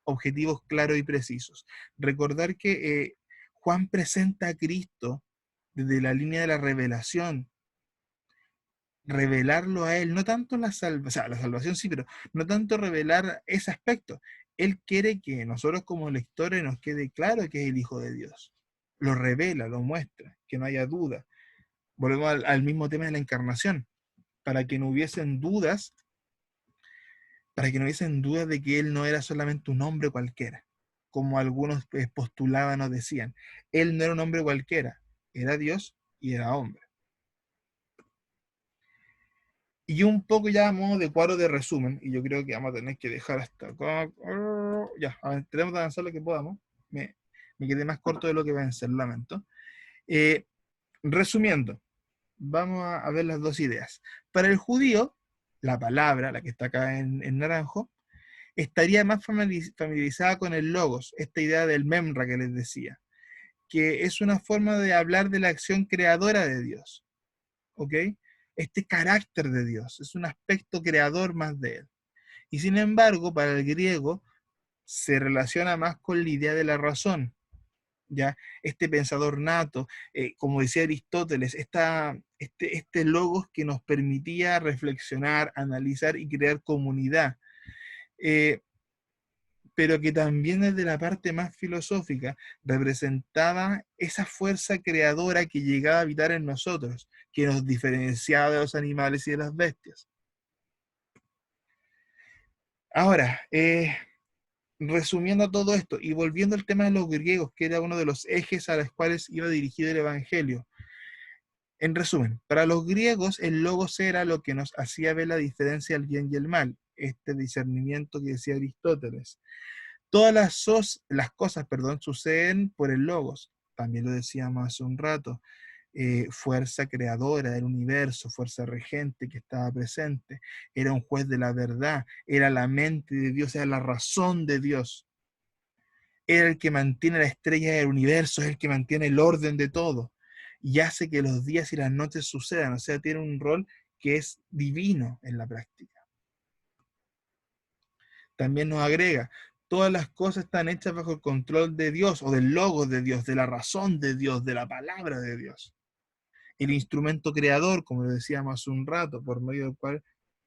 [SPEAKER 1] Objetivos claros y precisos. Recordar que Juan presenta a Cristo desde la línea de la revelación, revelarlo a él, no tanto la salvación, o sea, la salvación sí, pero no tanto revelar ese aspecto. Él quiere que nosotros como lectores nos quede claro que es el Hijo de Dios. Lo revela, lo muestra, que no haya duda. Volvemos al mismo tema de la encarnación, para que no hubiesen dudas, de que Él no era solamente un hombre cualquiera, como algunos postulaban o decían. Él no era un hombre cualquiera, era Dios y era hombre. Y un poco ya a modo de cuadro de resumen, y yo creo que vamos a tener que dejar hasta acá. Ya, tenemos que avanzar lo que podamos. Me quedé más corto de lo que pensé, lo lamento. Resumiendo, vamos a ver las dos ideas. Para el judío, la palabra, la que está acá en naranjo, estaría más familiarizada con el logos, esta idea del memra que les decía, que es una forma de hablar de la acción creadora de Dios. ¿Ok? Este carácter de Dios, es un aspecto creador más de él. Y sin embargo, para el griego se relaciona más con la idea de la razón, ¿ya? Este pensador nato, como decía Aristóteles, este logos que nos permitía reflexionar, analizar y crear comunidad, pero que también desde la parte más filosófica representaba esa fuerza creadora que llegaba a habitar en nosotros, que nos diferenciaba de los animales y de las bestias. Ahora, resumiendo todo esto y volviendo al tema de los griegos, que era uno de los ejes a los cuales iba dirigido el Evangelio. En resumen, para los griegos el logos era lo que nos hacía ver la diferencia del bien y el mal, este discernimiento que decía Aristóteles. Todas las cosas suceden por el logos, también lo decíamos hace un rato. fuerza creadora del universo, fuerza regente que estaba presente, era un juez de la verdad, era la mente de Dios, era la razón de Dios, era el que mantiene la estrella del universo, es el que mantiene el orden de todo, y hace que los días y las noches sucedan, o sea, tiene un rol que es divino en la práctica. También nos agrega, todas las cosas están hechas bajo el control de Dios, o del logos de Dios, de la razón de Dios, de la palabra de Dios. El instrumento creador, como lo decíamos hace un rato, por medio del cual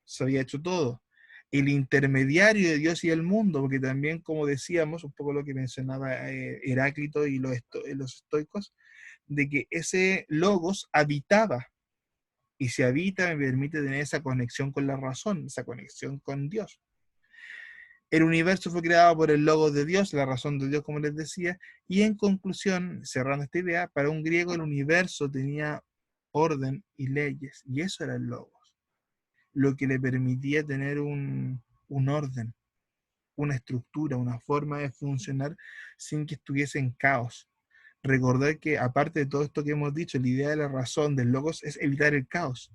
[SPEAKER 1] se había hecho todo. El intermediario de Dios y el mundo, porque también, como decíamos, un poco lo que mencionaba Heráclito y los estoicos, de que ese logos habitaba, y si habita me permite tener esa conexión con la razón, esa conexión con Dios. El universo fue creado por el logos de Dios, la razón de Dios, como les decía, y en conclusión, cerrando esta idea, para un griego el universo tenía orden y leyes, y eso era el logos, lo que le permitía tener un orden, una estructura, una forma de funcionar sin que estuviese en caos. Recordar que aparte de todo esto que hemos dicho, la idea de la razón del logos es evitar el caos,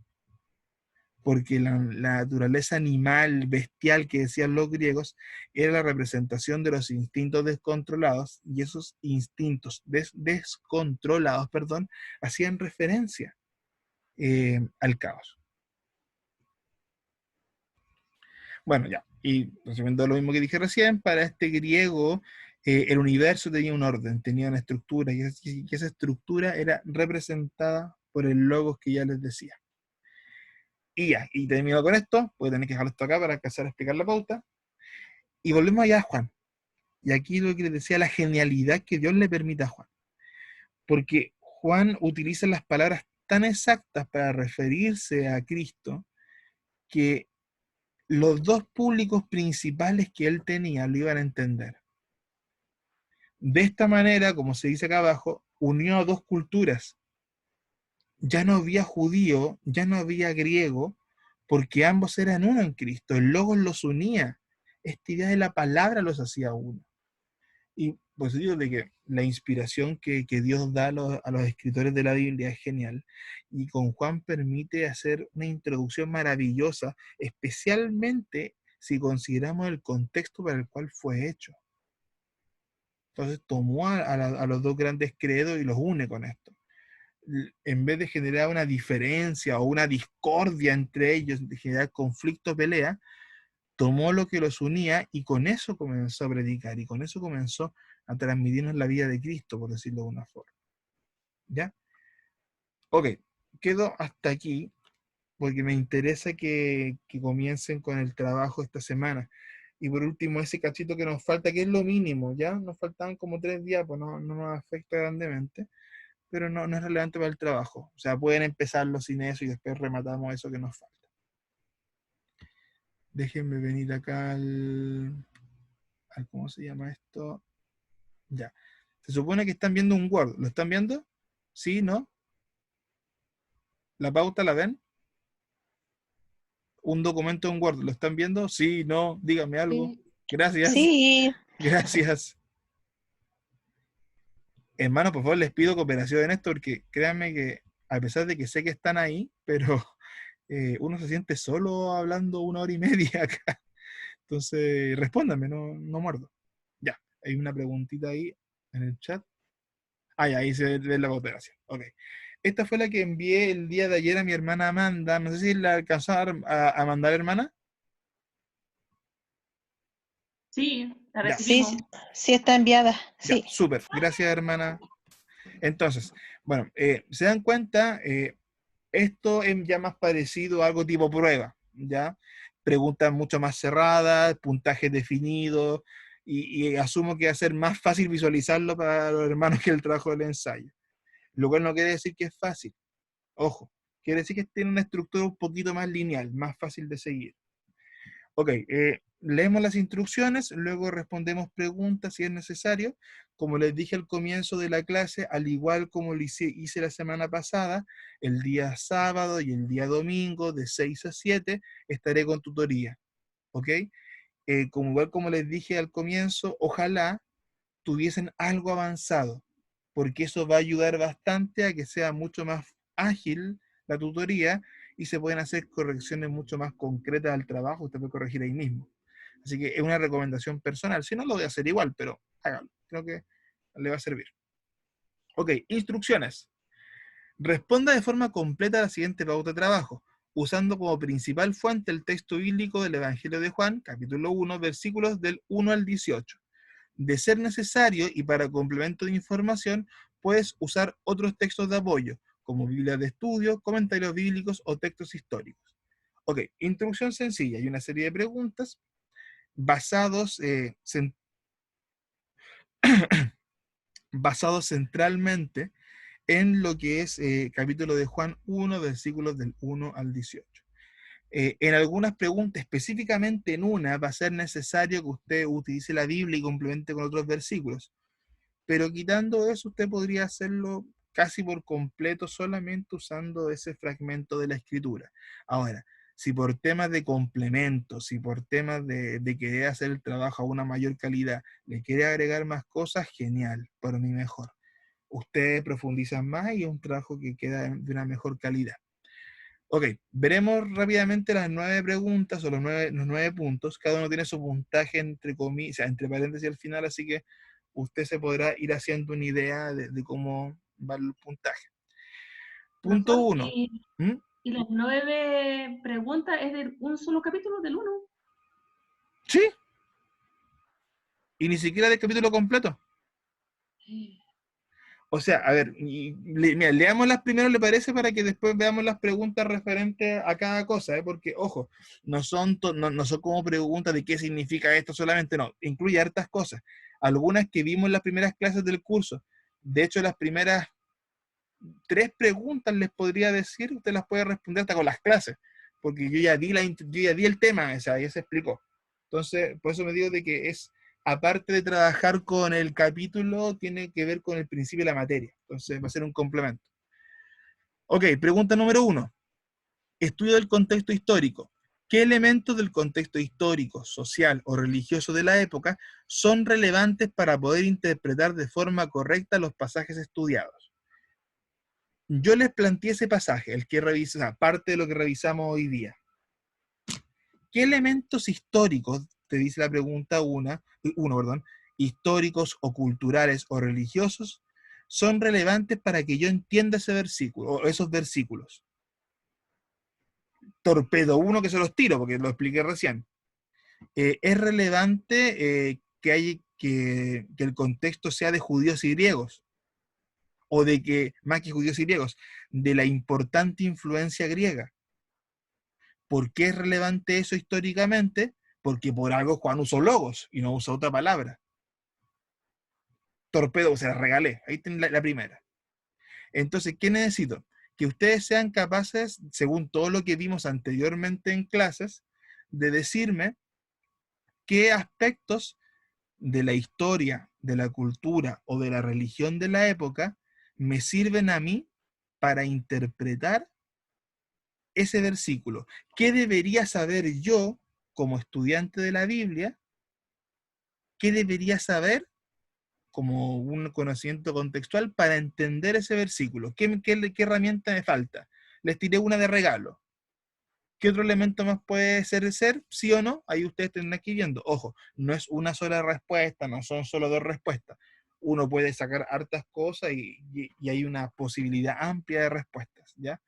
[SPEAKER 1] porque la naturaleza animal, bestial que decían los griegos, era la representación de los instintos descontrolados, y esos instintos descontrolados, hacían referencia al caos. Bueno, ya, y resumiendo lo mismo que dije recién, para este griego el universo tenía un orden, tenía una estructura, y esa estructura era representada por el logos que ya les decía. Y ya, y termino con esto, voy a tener que dejar esto acá para alcanzar a explicar la pauta. Y volvemos allá a Juan. Y aquí lo que les decía, la genialidad que Dios le permite a Juan. Porque Juan utiliza las palabras tan exactas para referirse a Cristo que los dos públicos principales que él tenía lo iban a entender. De esta manera, como se dice acá abajo, unió a dos culturas. Ya no había judío, ya no había griego, porque ambos eran uno en Cristo. El Logos los unía. Esta idea de la palabra los hacía uno. Y pues digo de que la inspiración que Dios da a los escritores de la Biblia es genial. Y con Juan permite hacer una introducción maravillosa, especialmente si consideramos el contexto para el cual fue hecho. Entonces tomó a los dos grandes credos y los une con esto. En vez de generar una diferencia o una discordia entre ellos, de generar conflicto, pelea, tomó lo que los unía y con eso comenzó a predicar y con eso comenzó a transmitirnos la vida de Cristo, por decirlo de una forma. ¿Ya? Ok, quedo hasta aquí porque me interesa que comiencen con el trabajo esta semana. Y por último, ese cachito que nos falta, que es lo mínimo, ¿ya? Nos faltan como 3 días, pues no nos afecta grandemente, pero no es relevante para el trabajo. O sea, pueden empezarlo sin eso y después rematamos eso que nos falta. Déjenme venir acá al ¿cómo se llama esto? Ya. Se supone que están viendo un Word. ¿Lo están viendo? ¿Sí? ¿No? ¿La pauta la ven? Un documento en Word. ¿Lo están viendo? Sí, no, díganme algo.
[SPEAKER 3] Sí.
[SPEAKER 1] Gracias.
[SPEAKER 3] Sí.
[SPEAKER 1] Gracias. Hermano, por favor, les pido cooperación en esto porque créanme que a pesar de que sé que están ahí, pero uno se siente solo hablando 1 hora y media acá. Entonces, respóndanme, no muerdo. Ya, hay una preguntita ahí en el chat. Ahí se ve la cooperación. Ok. Esta fue la que envié el día de ayer a mi hermana Amanda. No sé si la alcanzó a mandar, hermana.
[SPEAKER 6] Sí, la
[SPEAKER 1] Ya.
[SPEAKER 6] recibimos.
[SPEAKER 3] Sí, sí está enviada.
[SPEAKER 1] Ya,
[SPEAKER 3] Sí.
[SPEAKER 1] súper. Gracias, hermana. Entonces, bueno, se dan cuenta, esto es ya más parecido a algo tipo prueba, ¿ya? Preguntas mucho más cerradas, puntajes definidos, y asumo que va a ser más fácil visualizarlo para los hermanos que el trabajo del ensayo. Lo cual no quiere decir que es fácil. Ojo, quiere decir que tiene una estructura un poquito más lineal, más fácil de seguir. Ok, leemos las instrucciones, luego respondemos preguntas si es necesario. Como les dije al comienzo de la clase, al igual como lo hice la semana pasada, el día sábado y el día domingo de 6 a 7 estaré con tutoría. ¿Ok? Igual como les dije al comienzo, ojalá tuviesen algo avanzado. porque eso va a ayudar bastante a que sea mucho más ágil la tutoría y se pueden hacer correcciones mucho más concretas al trabajo, usted puede corregir ahí mismo. Así que es una recomendación personal, si no lo voy a hacer igual, pero hágalo, creo que le va a servir. Ok, instrucciones. Responda de forma completa a la siguiente pauta de trabajo, usando como principal fuente el texto bíblico del Evangelio de Juan, capítulo 1, versículos del 1 al 18. De ser necesario y para complemento de información, puedes usar otros textos de apoyo, como Biblia de estudio, comentarios bíblicos o textos históricos. Ok, introducción sencilla y una serie de preguntas basados, basados centralmente en lo que es capítulo de Juan 1, versículos del 1 al 18. En algunas preguntas, específicamente en una, va a ser necesario que usted utilice la Biblia y complemente con otros versículos. Pero quitando eso, usted podría hacerlo casi por completo solamente usando ese fragmento de la escritura. Ahora, si por temas de complemento, si por temas de querer hacer el trabajo a una mayor calidad, le quiere agregar más cosas, genial, para mí mejor. Ustedes profundizan más y es un trabajo que queda de una mejor calidad. Ok, veremos rápidamente las 9 preguntas o los 9 puntos. Cada uno tiene su puntaje entre comillas, entre paréntesis al final, así que usted se podrá ir haciendo una idea de cómo va el puntaje. Punto
[SPEAKER 6] Profesor,
[SPEAKER 1] 1.
[SPEAKER 6] ¿Y las 9 preguntas es de un solo capítulo, del 1?
[SPEAKER 1] Sí. Y ni siquiera del capítulo completo. O sea, a ver, mira, leámoslas primero, ¿le parece? Para que después veamos las preguntas referentes a cada cosa, ¿eh? Porque, ojo, no son como preguntas de qué significa esto solamente, no, incluye hartas cosas. Algunas que vimos en las primeras clases del curso. De hecho, las primeras 3 preguntas les podría decir, usted las puede responder hasta con las clases, porque yo ya di el tema, o sea, ya se explicó. Entonces, por eso me digo de que es, aparte de trabajar con el capítulo, tiene que ver con el principio de la materia. Entonces, va a ser un complemento. Ok, pregunta número 1. Estudio del contexto histórico. ¿Qué elementos del contexto histórico, social o religioso de la época son relevantes para poder interpretar de forma correcta los pasajes estudiados? Yo les planteé ese pasaje, el que revisa, parte de lo que revisamos hoy día. ¿Qué elementos históricos, te dice la pregunta uno, históricos o culturales o religiosos, son relevantes para que yo entienda ese versículo, o esos versículos? Torpedo 1, que se los tiro, porque lo expliqué recién. Es relevante que el contexto sea de judíos y griegos, o de que, más que judíos y griegos, de la importante influencia griega. ¿Por qué es relevante eso históricamente? Porque por algo Juan usó logos y no usó otra palabra. Torpedo, se la regalé. Ahí tienen la primera. Entonces, ¿qué necesito? Que ustedes sean capaces, según todo lo que vimos anteriormente en clases, de decirme qué aspectos de la historia, de la cultura o de la religión de la época me sirven a mí para interpretar ese versículo. ¿Qué debería saber yo como estudiante de la Biblia? ¿Qué debería saber como un conocimiento contextual para entender ese versículo? ¿Qué herramienta me falta? Les tiré una de regalo. ¿Qué otro elemento más puede ser? ¿Sí o no? Ahí ustedes tendrán que ir viendo. Ojo, no es una sola respuesta, no son solo 2 respuestas. Uno puede sacar hartas cosas y hay una posibilidad amplia de respuestas, ¿ya?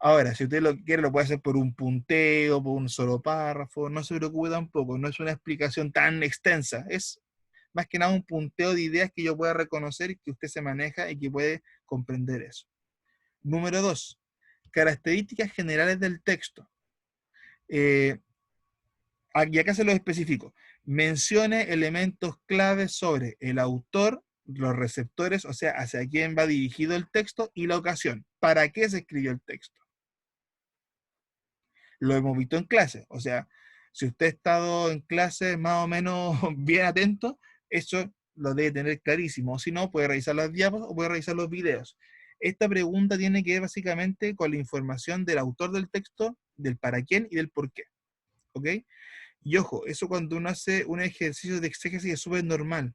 [SPEAKER 1] Ahora, si usted lo quiere, lo puede hacer por un punteo, por un solo párrafo, no se preocupe tampoco, no es una explicación tan extensa, es más que nada un punteo de ideas que yo pueda reconocer que usted se maneja y que puede comprender eso. Número 2, características generales del texto. Y acá se lo especifico. Mencione elementos claves sobre el autor, los receptores, o sea, hacia quién va dirigido el texto y la ocasión. ¿Para qué se escribió el texto? Lo hemos visto en clase. O sea, si usted ha estado en clase más o menos bien atento, eso lo debe tener clarísimo. Si no, puede revisar las diapos o puede revisar los videos. Esta pregunta tiene que ver básicamente con la información del autor del texto, del para quién y del por qué. ¿Ok? Y ojo, eso cuando uno hace un ejercicio de exégesis es súper normal.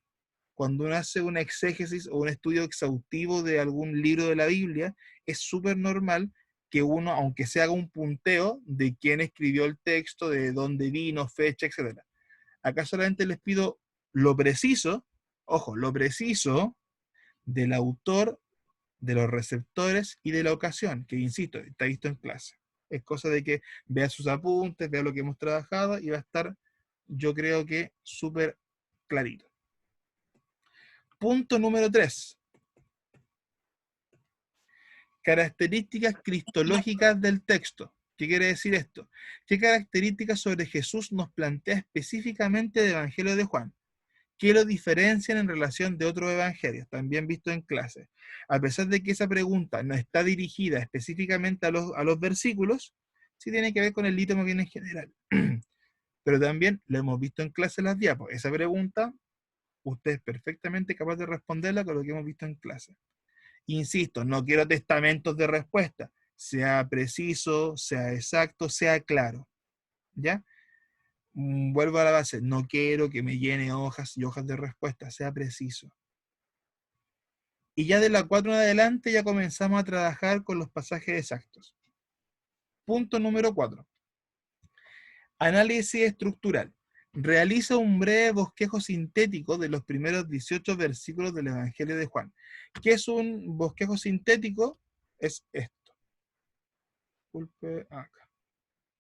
[SPEAKER 1] cuando uno hace una exégesis o un estudio exhaustivo de algún libro de la Biblia, es súper normal que uno, aunque se haga un punteo de quién escribió el texto, de dónde vino, fecha, etc. Acá solamente les pido lo preciso, ojo, lo preciso del autor, de los receptores y de la ocasión, que insisto, está visto en clase. Es cosa de que vea sus apuntes, vea lo que hemos trabajado y va a estar, yo creo que, súper clarito. Punto número 3. Características cristológicas del texto. ¿Qué quiere decir esto? ¿Qué características sobre Jesús nos plantea específicamente el Evangelio de Juan? ¿Qué lo diferencian en relación de otros evangelios? También visto en clase. A pesar de que esa pregunta no está dirigida específicamente a los versículos, sí tiene que ver con el libro más bien en general. Pero también lo hemos visto en clase en las diapos. Esa pregunta, usted es perfectamente capaz de responderla con lo que hemos visto en clase. Insisto, no quiero testamentos de respuesta. Sea preciso, sea exacto, sea claro. ¿Ya? Vuelvo a la base. No quiero que me llene hojas y hojas de respuesta. Sea preciso. Y ya de la 4 en adelante ya comenzamos a trabajar con los pasajes exactos. Punto número 4. Análisis estructural. Realiza un breve bosquejo sintético de los primeros 18 versículos del Evangelio de Juan. ¿Qué es un bosquejo sintético? Es esto. Disculpe, acá.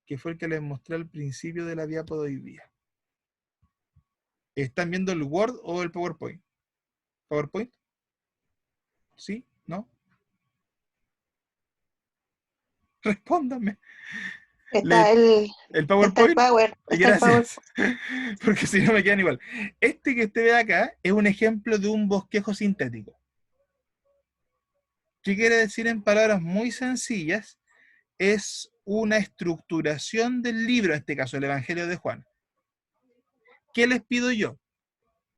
[SPEAKER 1] Que fue el que les mostré al principio de la diapo de hoy día. ¿Están viendo el Word o el PowerPoint? ¿PowerPoint? ¿Sí? ¿No? Respóndanme.
[SPEAKER 7] Está
[SPEAKER 1] ¿El
[SPEAKER 7] el
[SPEAKER 1] PowerPoint?
[SPEAKER 7] Power. Está el Power.
[SPEAKER 1] Gracias. Porque si no me quedan igual. Este que usted ve acá es un ejemplo de un bosquejo sintético. ¿Qué quiere decir en palabras muy sencillas? Es una estructuración del libro, en este caso el Evangelio de Juan. ¿Qué les pido yo?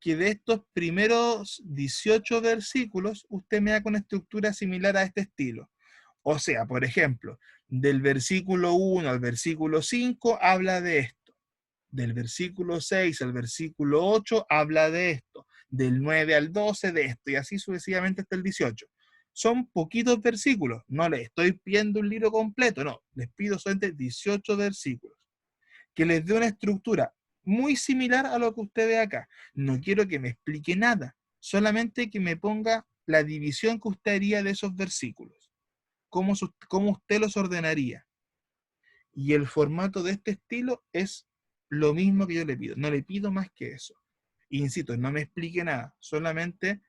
[SPEAKER 1] Que de estos primeros 18 versículos usted me haga una estructura similar a este estilo. O sea, por ejemplo, del versículo 1 al versículo 5 habla de esto. Del versículo 6 al versículo 8 habla de esto. Del 9 al 12 de esto. Y así sucesivamente hasta el 18. Son poquitos versículos. No les estoy pidiendo un libro completo. No, les pido solamente 18 versículos. Que les dé una estructura muy similar a lo que usted ve acá. No quiero que me explique nada. Solamente que me ponga la división que usted haría de esos versículos. Cómo usted los ordenaría. Y el formato de este estilo es lo mismo que yo le pido. No le pido más que eso. Insisto, no me explique nada. Solamente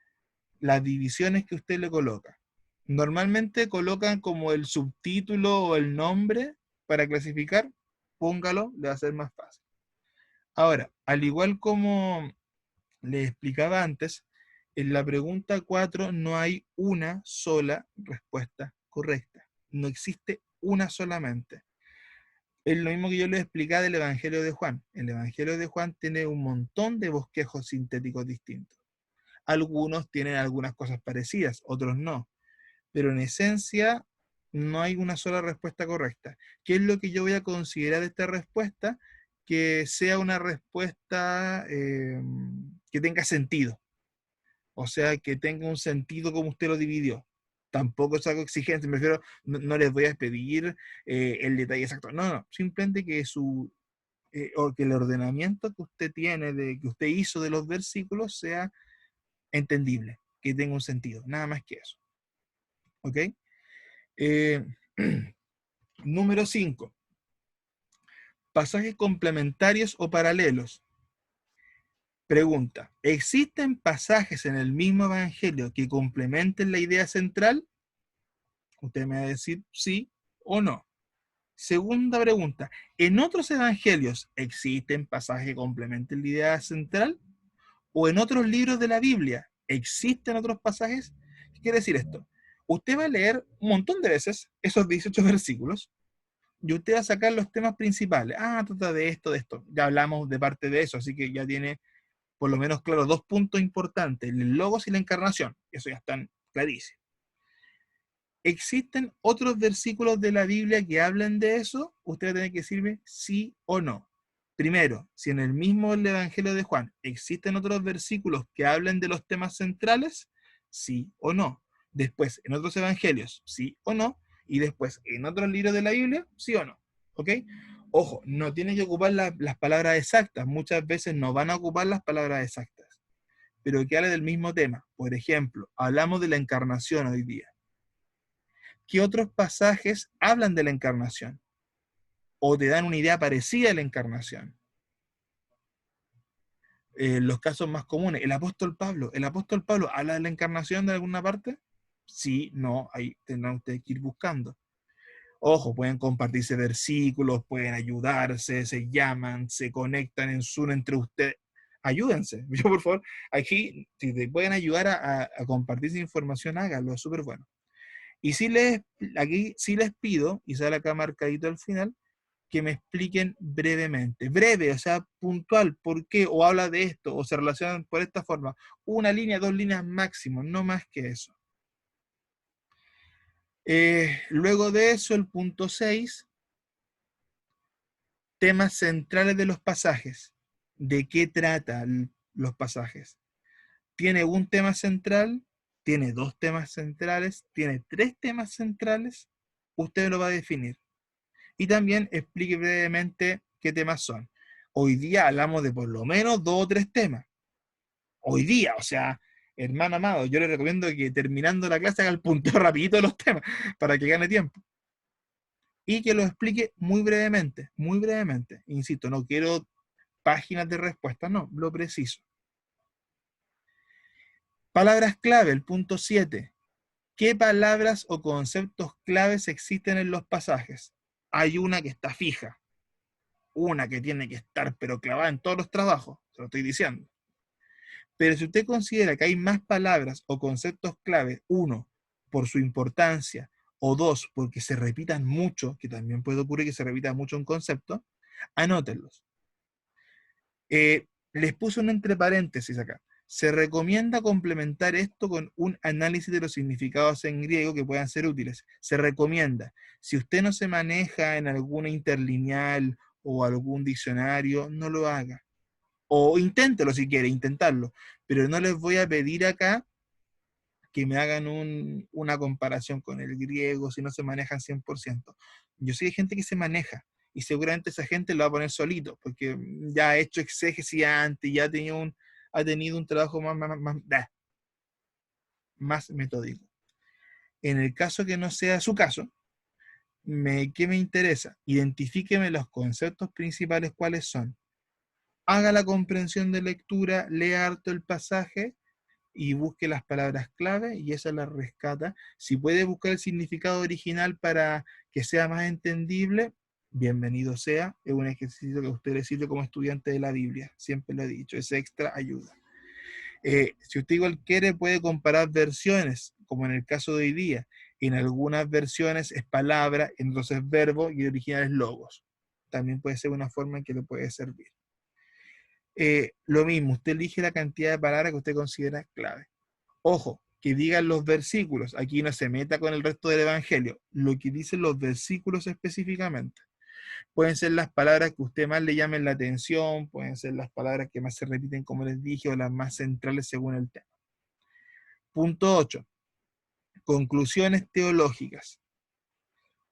[SPEAKER 1] las divisiones que usted le coloca. Normalmente colocan como el subtítulo o el nombre para clasificar. Póngalo, le va a ser más fácil. Ahora, al igual como les explicaba antes, en la pregunta 4 no hay una sola respuesta correcta. No existe una solamente. Es lo mismo que yo les explicaba del Evangelio de Juan. El Evangelio de Juan tiene un montón de bosquejos sintéticos distintos. Algunos tienen algunas cosas parecidas, otros no. Pero en esencia no hay una sola respuesta correcta. ¿Qué es lo que yo voy a considerar de esta respuesta? Que sea una respuesta que tenga sentido. O sea, que tenga un sentido como usted lo dividió. Tampoco es algo exigente, me refiero, no les voy a pedir el detalle exacto. No, no, simplemente que o que el ordenamiento que usted tiene, que usted hizo de los versículos sea entendible, que tenga un sentido, nada más que eso. ¿Ok? Número 5. Pasajes complementarios o paralelos. Pregunta, ¿existen pasajes en el mismo evangelio que complementen la idea central? Usted me va a decir sí o no. Segunda pregunta, ¿en otros evangelios existen pasajes que complementen la idea central? ¿O en otros libros de la Biblia existen otros pasajes? ¿Qué quiere decir esto? Usted va a leer un montón de veces esos 18 versículos y usted va a sacar los temas principales. Trata de esto, de esto. Ya hablamos de parte de eso, así que ya tiene por lo menos claro 2 puntos importantes, el logos y la encarnación. Eso ya están clarísimos. ¿Existen otros versículos de la Biblia que hablen de eso? Usted va a tener que decirme sí o no. primero, si en el mismo Evangelio de Juan existen otros versículos que hablen de los temas centrales, sí o no. Después, en otros evangelios, sí o no. Y después, en otros libros de la Biblia, sí o no. ¿Ok? Ojo, no tienen que ocupar las palabras exactas. Muchas veces no van a ocupar las palabras exactas, pero que hable del mismo tema. Por ejemplo, hablamos de la encarnación hoy día. ¿Qué otros pasajes hablan de la encarnación? O te dan una idea parecida de la encarnación. Los casos más comunes. ¿El apóstol Pablo habla de la encarnación de alguna parte? Sí, no, ahí tendrán ustedes que ir buscando. Ojo, pueden compartirse versículos, pueden ayudarse, se llaman, se conectan en Zoom entre ustedes. Ayúdense. Yo, por favor, aquí, si te pueden ayudar a compartir esa información, háganlo, es súper bueno. Y aquí sí les pido, y sale acá marcadito al final, que me expliquen brevemente. Breve, o sea, puntual, por qué, o habla de esto, o se relacionan por esta forma. Una línea, 2 líneas máximo, no más que eso. Luego de eso, el punto 6, temas centrales de los pasajes. ¿De qué tratan los pasajes? ¿Tiene un tema central? ¿Tiene 2 temas centrales? ¿Tiene 3 temas centrales? Usted lo va a definir. Y también explique brevemente qué temas son. Hoy día hablamos de por lo menos 2 o 3 temas. Hoy día, o sea, hermano amado, yo le recomiendo que terminando la clase haga el punteo rapidito de los temas para que gane tiempo. Y que lo explique muy brevemente, muy brevemente. Insisto, no quiero páginas de respuesta, no, lo preciso. Palabras clave, el punto 7. ¿Qué palabras o conceptos claves existen en los pasajes? Hay una que está fija, una que tiene que estar pero clavada en todos los trabajos, se lo estoy diciendo. Pero si usted considera que hay más palabras o conceptos clave, 1, por su importancia, o 2, porque se repitan mucho, que también puede ocurrir que se repita mucho un concepto, anótenlos. Les puse un entre paréntesis acá. Se recomienda complementar esto con un análisis de los significados en griego que puedan ser útiles. Se recomienda. Si usted no se maneja en alguna interlineal o algún diccionario, no lo haga. O inténtelo si quiere, intentarlo. Pero no les voy a pedir acá que me hagan una comparación con el griego si no se manejan 100%. Yo sé que hay gente que se maneja y seguramente esa gente lo va a poner solito porque ya ha hecho exégesis antes, ya ha tenido un trabajo más metódico. En el caso que no sea su caso, ¿qué me interesa? Identifíqueme los conceptos principales, cuáles son. Haga la comprensión de lectura, lea harto el pasaje y busque las palabras clave y esa las rescata. Si puede buscar el significado original para que sea más entendible, bienvenido sea. Es un ejercicio que a usted le sirve como estudiante de la Biblia. Siempre lo he dicho, es extra ayuda. Si usted igual quiere, puede comparar versiones, como en el caso de hoy día. En algunas versiones es palabra, en otras es verbo y el original es logos. También puede ser una forma en que le puede servir. Lo mismo, usted elige la cantidad de palabras que usted considera clave. Ojo, que digan los versículos. Aquí no se meta con el resto del evangelio. Lo que dicen los versículos específicamente. Pueden ser las palabras que a usted más le llamen la atención, pueden ser las palabras que más se repiten, como les dije, o las más centrales según el tema. Punto 8. Conclusiones teológicas.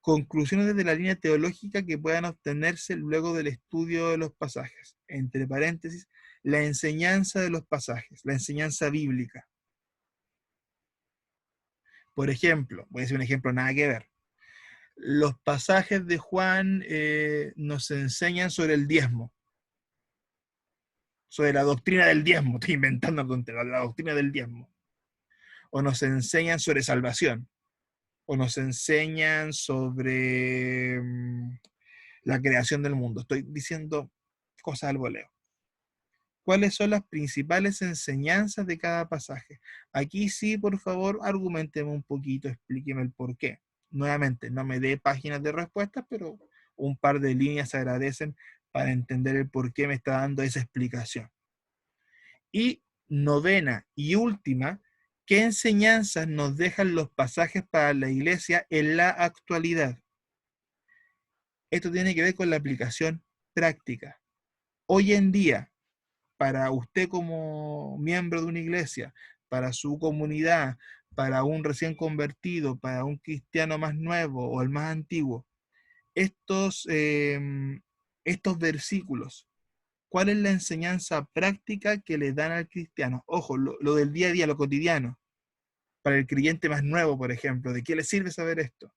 [SPEAKER 1] Conclusiones desde la línea teológica que puedan obtenerse luego del estudio de los pasajes. Entre paréntesis, la enseñanza de los pasajes, la enseñanza bíblica. Por ejemplo, voy a decir un ejemplo nada que ver. Los pasajes de Juan nos enseñan sobre el diezmo, sobre la doctrina del diezmo, estoy inventando la doctrina del diezmo. O nos enseñan sobre salvación, o nos enseñan sobre la creación del mundo. Estoy diciendo cosas al voleo. ¿Cuáles son las principales enseñanzas de cada pasaje? Aquí sí, por favor, argumenteme un poquito, explíqueme el por qué. Nuevamente, no me dé páginas de respuestas, pero un par de líneas se agradecen para entender el por qué me está dando esa explicación. Y novena y última, ¿qué enseñanzas nos dejan los pasajes para la iglesia en la actualidad? Esto tiene que ver con la aplicación práctica. hoy en día, para usted como miembro de una iglesia, para su comunidad, para un recién convertido, para un cristiano más nuevo o el más antiguo, estos versículos, ¿cuál es la enseñanza práctica que le dan al cristiano? Ojo, lo del día a día, lo cotidiano. Para el creyente más nuevo, por ejemplo, ¿de qué le sirve saber esto?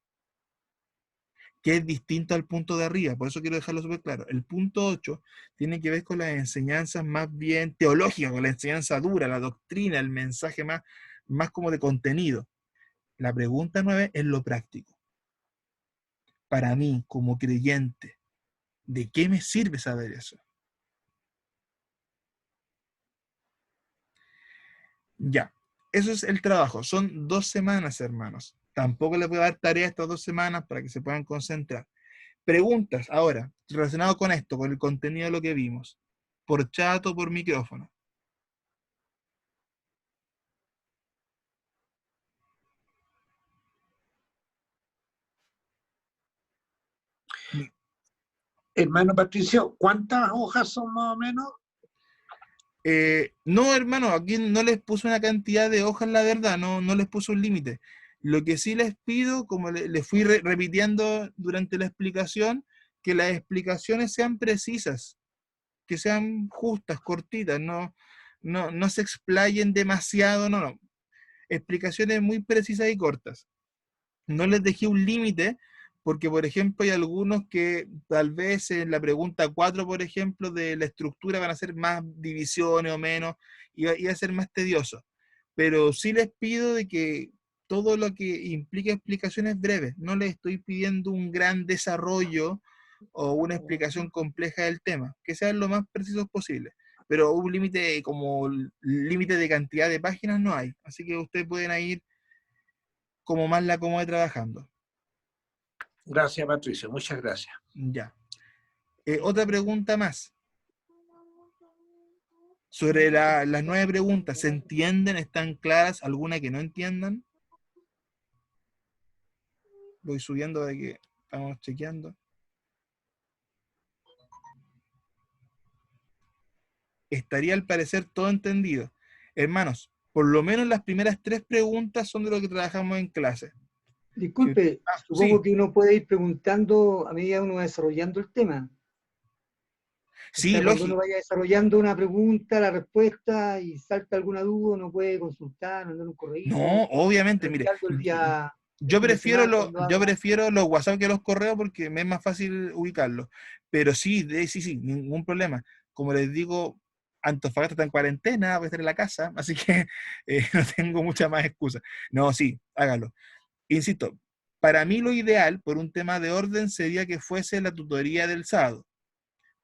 [SPEAKER 1] Que es distinto al punto de arriba, por eso quiero dejarlo súper claro. El punto 8 tiene que ver con las enseñanzas más bien teológicas, con la enseñanza dura, la doctrina, el mensaje más como de contenido. La pregunta 9 es lo práctico. Para mí, como creyente, ¿de qué me sirve saber eso? Ya, eso es el trabajo. Son 2 semanas, hermanos. Tampoco les voy a dar tarea estas 2 semanas para que se puedan concentrar. Preguntas, ahora, relacionado con esto, con el contenido de lo que vimos. ¿Por chat o por micrófono?
[SPEAKER 2] Hermano Patricio, ¿cuántas hojas son más o menos?
[SPEAKER 1] No, hermano, aquí no les puse una cantidad de hojas, la verdad, no les puse un límite. Lo que sí les pido, como les fui repitiendo durante la explicación, que las explicaciones sean precisas, que sean justas, cortitas, no se explayen demasiado, no. Explicaciones muy precisas y cortas. No les dejé un límite, porque por ejemplo hay algunos que tal vez en la pregunta 4, por ejemplo, de la estructura van a ser más divisiones o menos, y va a ser más tedioso. Pero sí les pido de que todo lo que implique explicaciones breves, no les estoy pidiendo un gran desarrollo o una explicación compleja del tema, que sean lo más precisos posible. Pero un límite, como límite de cantidad de páginas no hay, así que ustedes pueden ir como más la acomode trabajando.
[SPEAKER 2] Gracias, Patricio, muchas gracias.
[SPEAKER 1] Ya. Otra pregunta más. Sobre las 9 preguntas, ¿se entienden? ¿Están claras? ¿Alguna que no entiendan? Voy subiendo de que estamos chequeando. Estaría al parecer todo entendido. Hermanos, por lo menos las primeras 3 preguntas son de lo que trabajamos en clase.
[SPEAKER 8] Disculpe, supongo
[SPEAKER 1] sí.
[SPEAKER 8] que uno puede ir preguntando a medida que uno va desarrollando el tema.
[SPEAKER 1] Sí,
[SPEAKER 8] o sea, cuando
[SPEAKER 1] lógico.
[SPEAKER 8] uno vaya desarrollando una pregunta, la respuesta y salta alguna duda, uno puede consultar, mandar un correo.
[SPEAKER 1] No, obviamente, mire. Yo prefiero los WhatsApp que los correos porque me es más fácil ubicarlos. Pero sí, sí, ningún problema. Como les digo, Antofagasta está en cuarentena, voy a estar en la casa, así que no tengo mucha más excusa. No, sí, hágalo. Insisto, para mí lo ideal, por un tema de orden, sería que fuese la tutoría del sábado.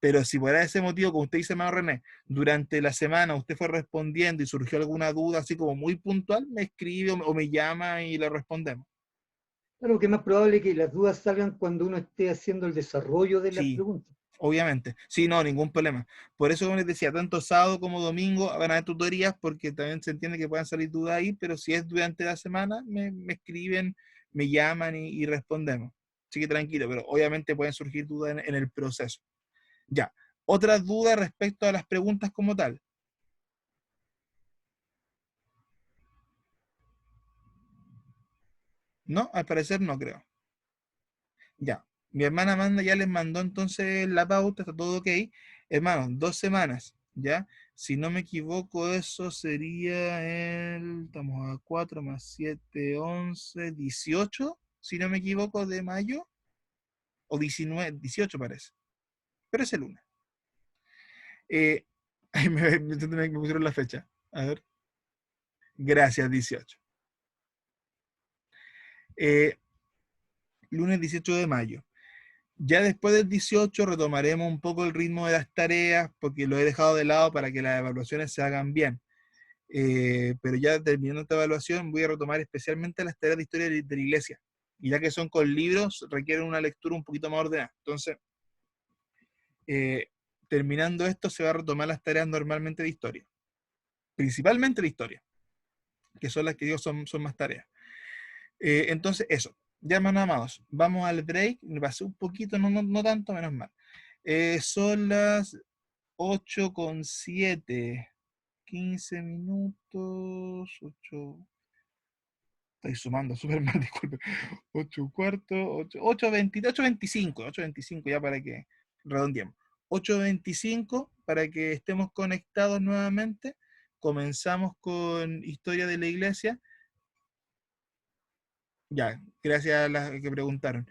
[SPEAKER 1] Pero si por ese motivo, como usted dice, hermano René, durante la semana usted fue respondiendo y surgió alguna duda así como muy puntual, me escribe o me llama y le respondemos.
[SPEAKER 8] Claro que es más probable que las dudas salgan cuando uno esté haciendo el desarrollo de las
[SPEAKER 1] Sí,
[SPEAKER 8] preguntas.
[SPEAKER 1] obviamente. Sí, no, ningún problema. Por eso, como les decía, tanto sábado como domingo van a haber tutorías porque también se entiende que puedan salir dudas ahí, pero si es durante la semana, me escriben, me llaman y respondemos. Así que tranquilo, pero obviamente pueden surgir dudas en el proceso. Ya. Otra duda respecto a las preguntas como tal. No, al parecer no creo. Ya. Mi hermana Amanda ya les mandó entonces la pauta, está todo ok. Hermanos, 2 semanas, ¿ya? Si no me equivoco, eso sería estamos a 4 más 7, 11, 18, si no me equivoco, de mayo. O 19, 18 parece. Pero es el lunes. Me pusieron la fecha. A ver. Gracias, 18. Lunes 18 de mayo. Ya después del 18 retomaremos un poco el ritmo de las tareas porque lo he dejado de lado para que las evaluaciones se hagan bien. Pero ya terminando esta evaluación voy a retomar especialmente las tareas de historia de la iglesia. Y ya que son con libros, requieren una lectura un poquito más ordenada. Entonces, terminando esto, se va a retomar las tareas normalmente de historia. Principalmente de historia, que son las que digo son más tareas. Entonces, eso. Ya, hermanos amados, vamos al break. Me pasé un poquito, no tanto, menos mal. Son las 8:07. 15 minutos. 8. Estoy sumando súper mal, disculpe. 8:15, 8:25, 8:25 ya para que redondeemos. 8:25 para que estemos conectados nuevamente. Comenzamos con Historia de la Iglesia. Ya, gracias a las que preguntaron.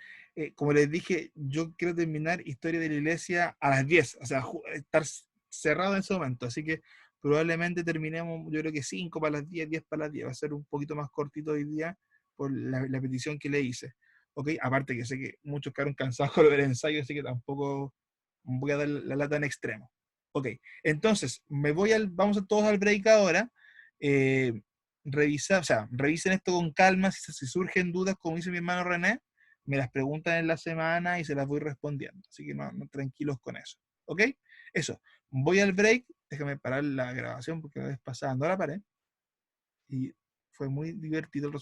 [SPEAKER 1] Como les dije, yo quiero terminar Historia de la Iglesia a las 10, o sea, estar cerrado en ese momento, así que probablemente terminemos, yo creo que 5 para las 10, 10 para las 10, va a ser un poquito más cortito hoy día por la petición que le hice, ¿ok? Aparte que sé que muchos quedaron cansados con el ensayo, así que tampoco voy a dar la lata en extremo. Ok, entonces, vamos a todos al break ahora. Revisen esto con calma, si surgen dudas, como dice mi hermano René, me las preguntan en la semana y se las voy respondiendo, así que no, tranquilos con eso, ¿ok? Eso, voy al break, déjame parar la grabación porque la vez pasada no la paré, y fue muy divertido el resultado.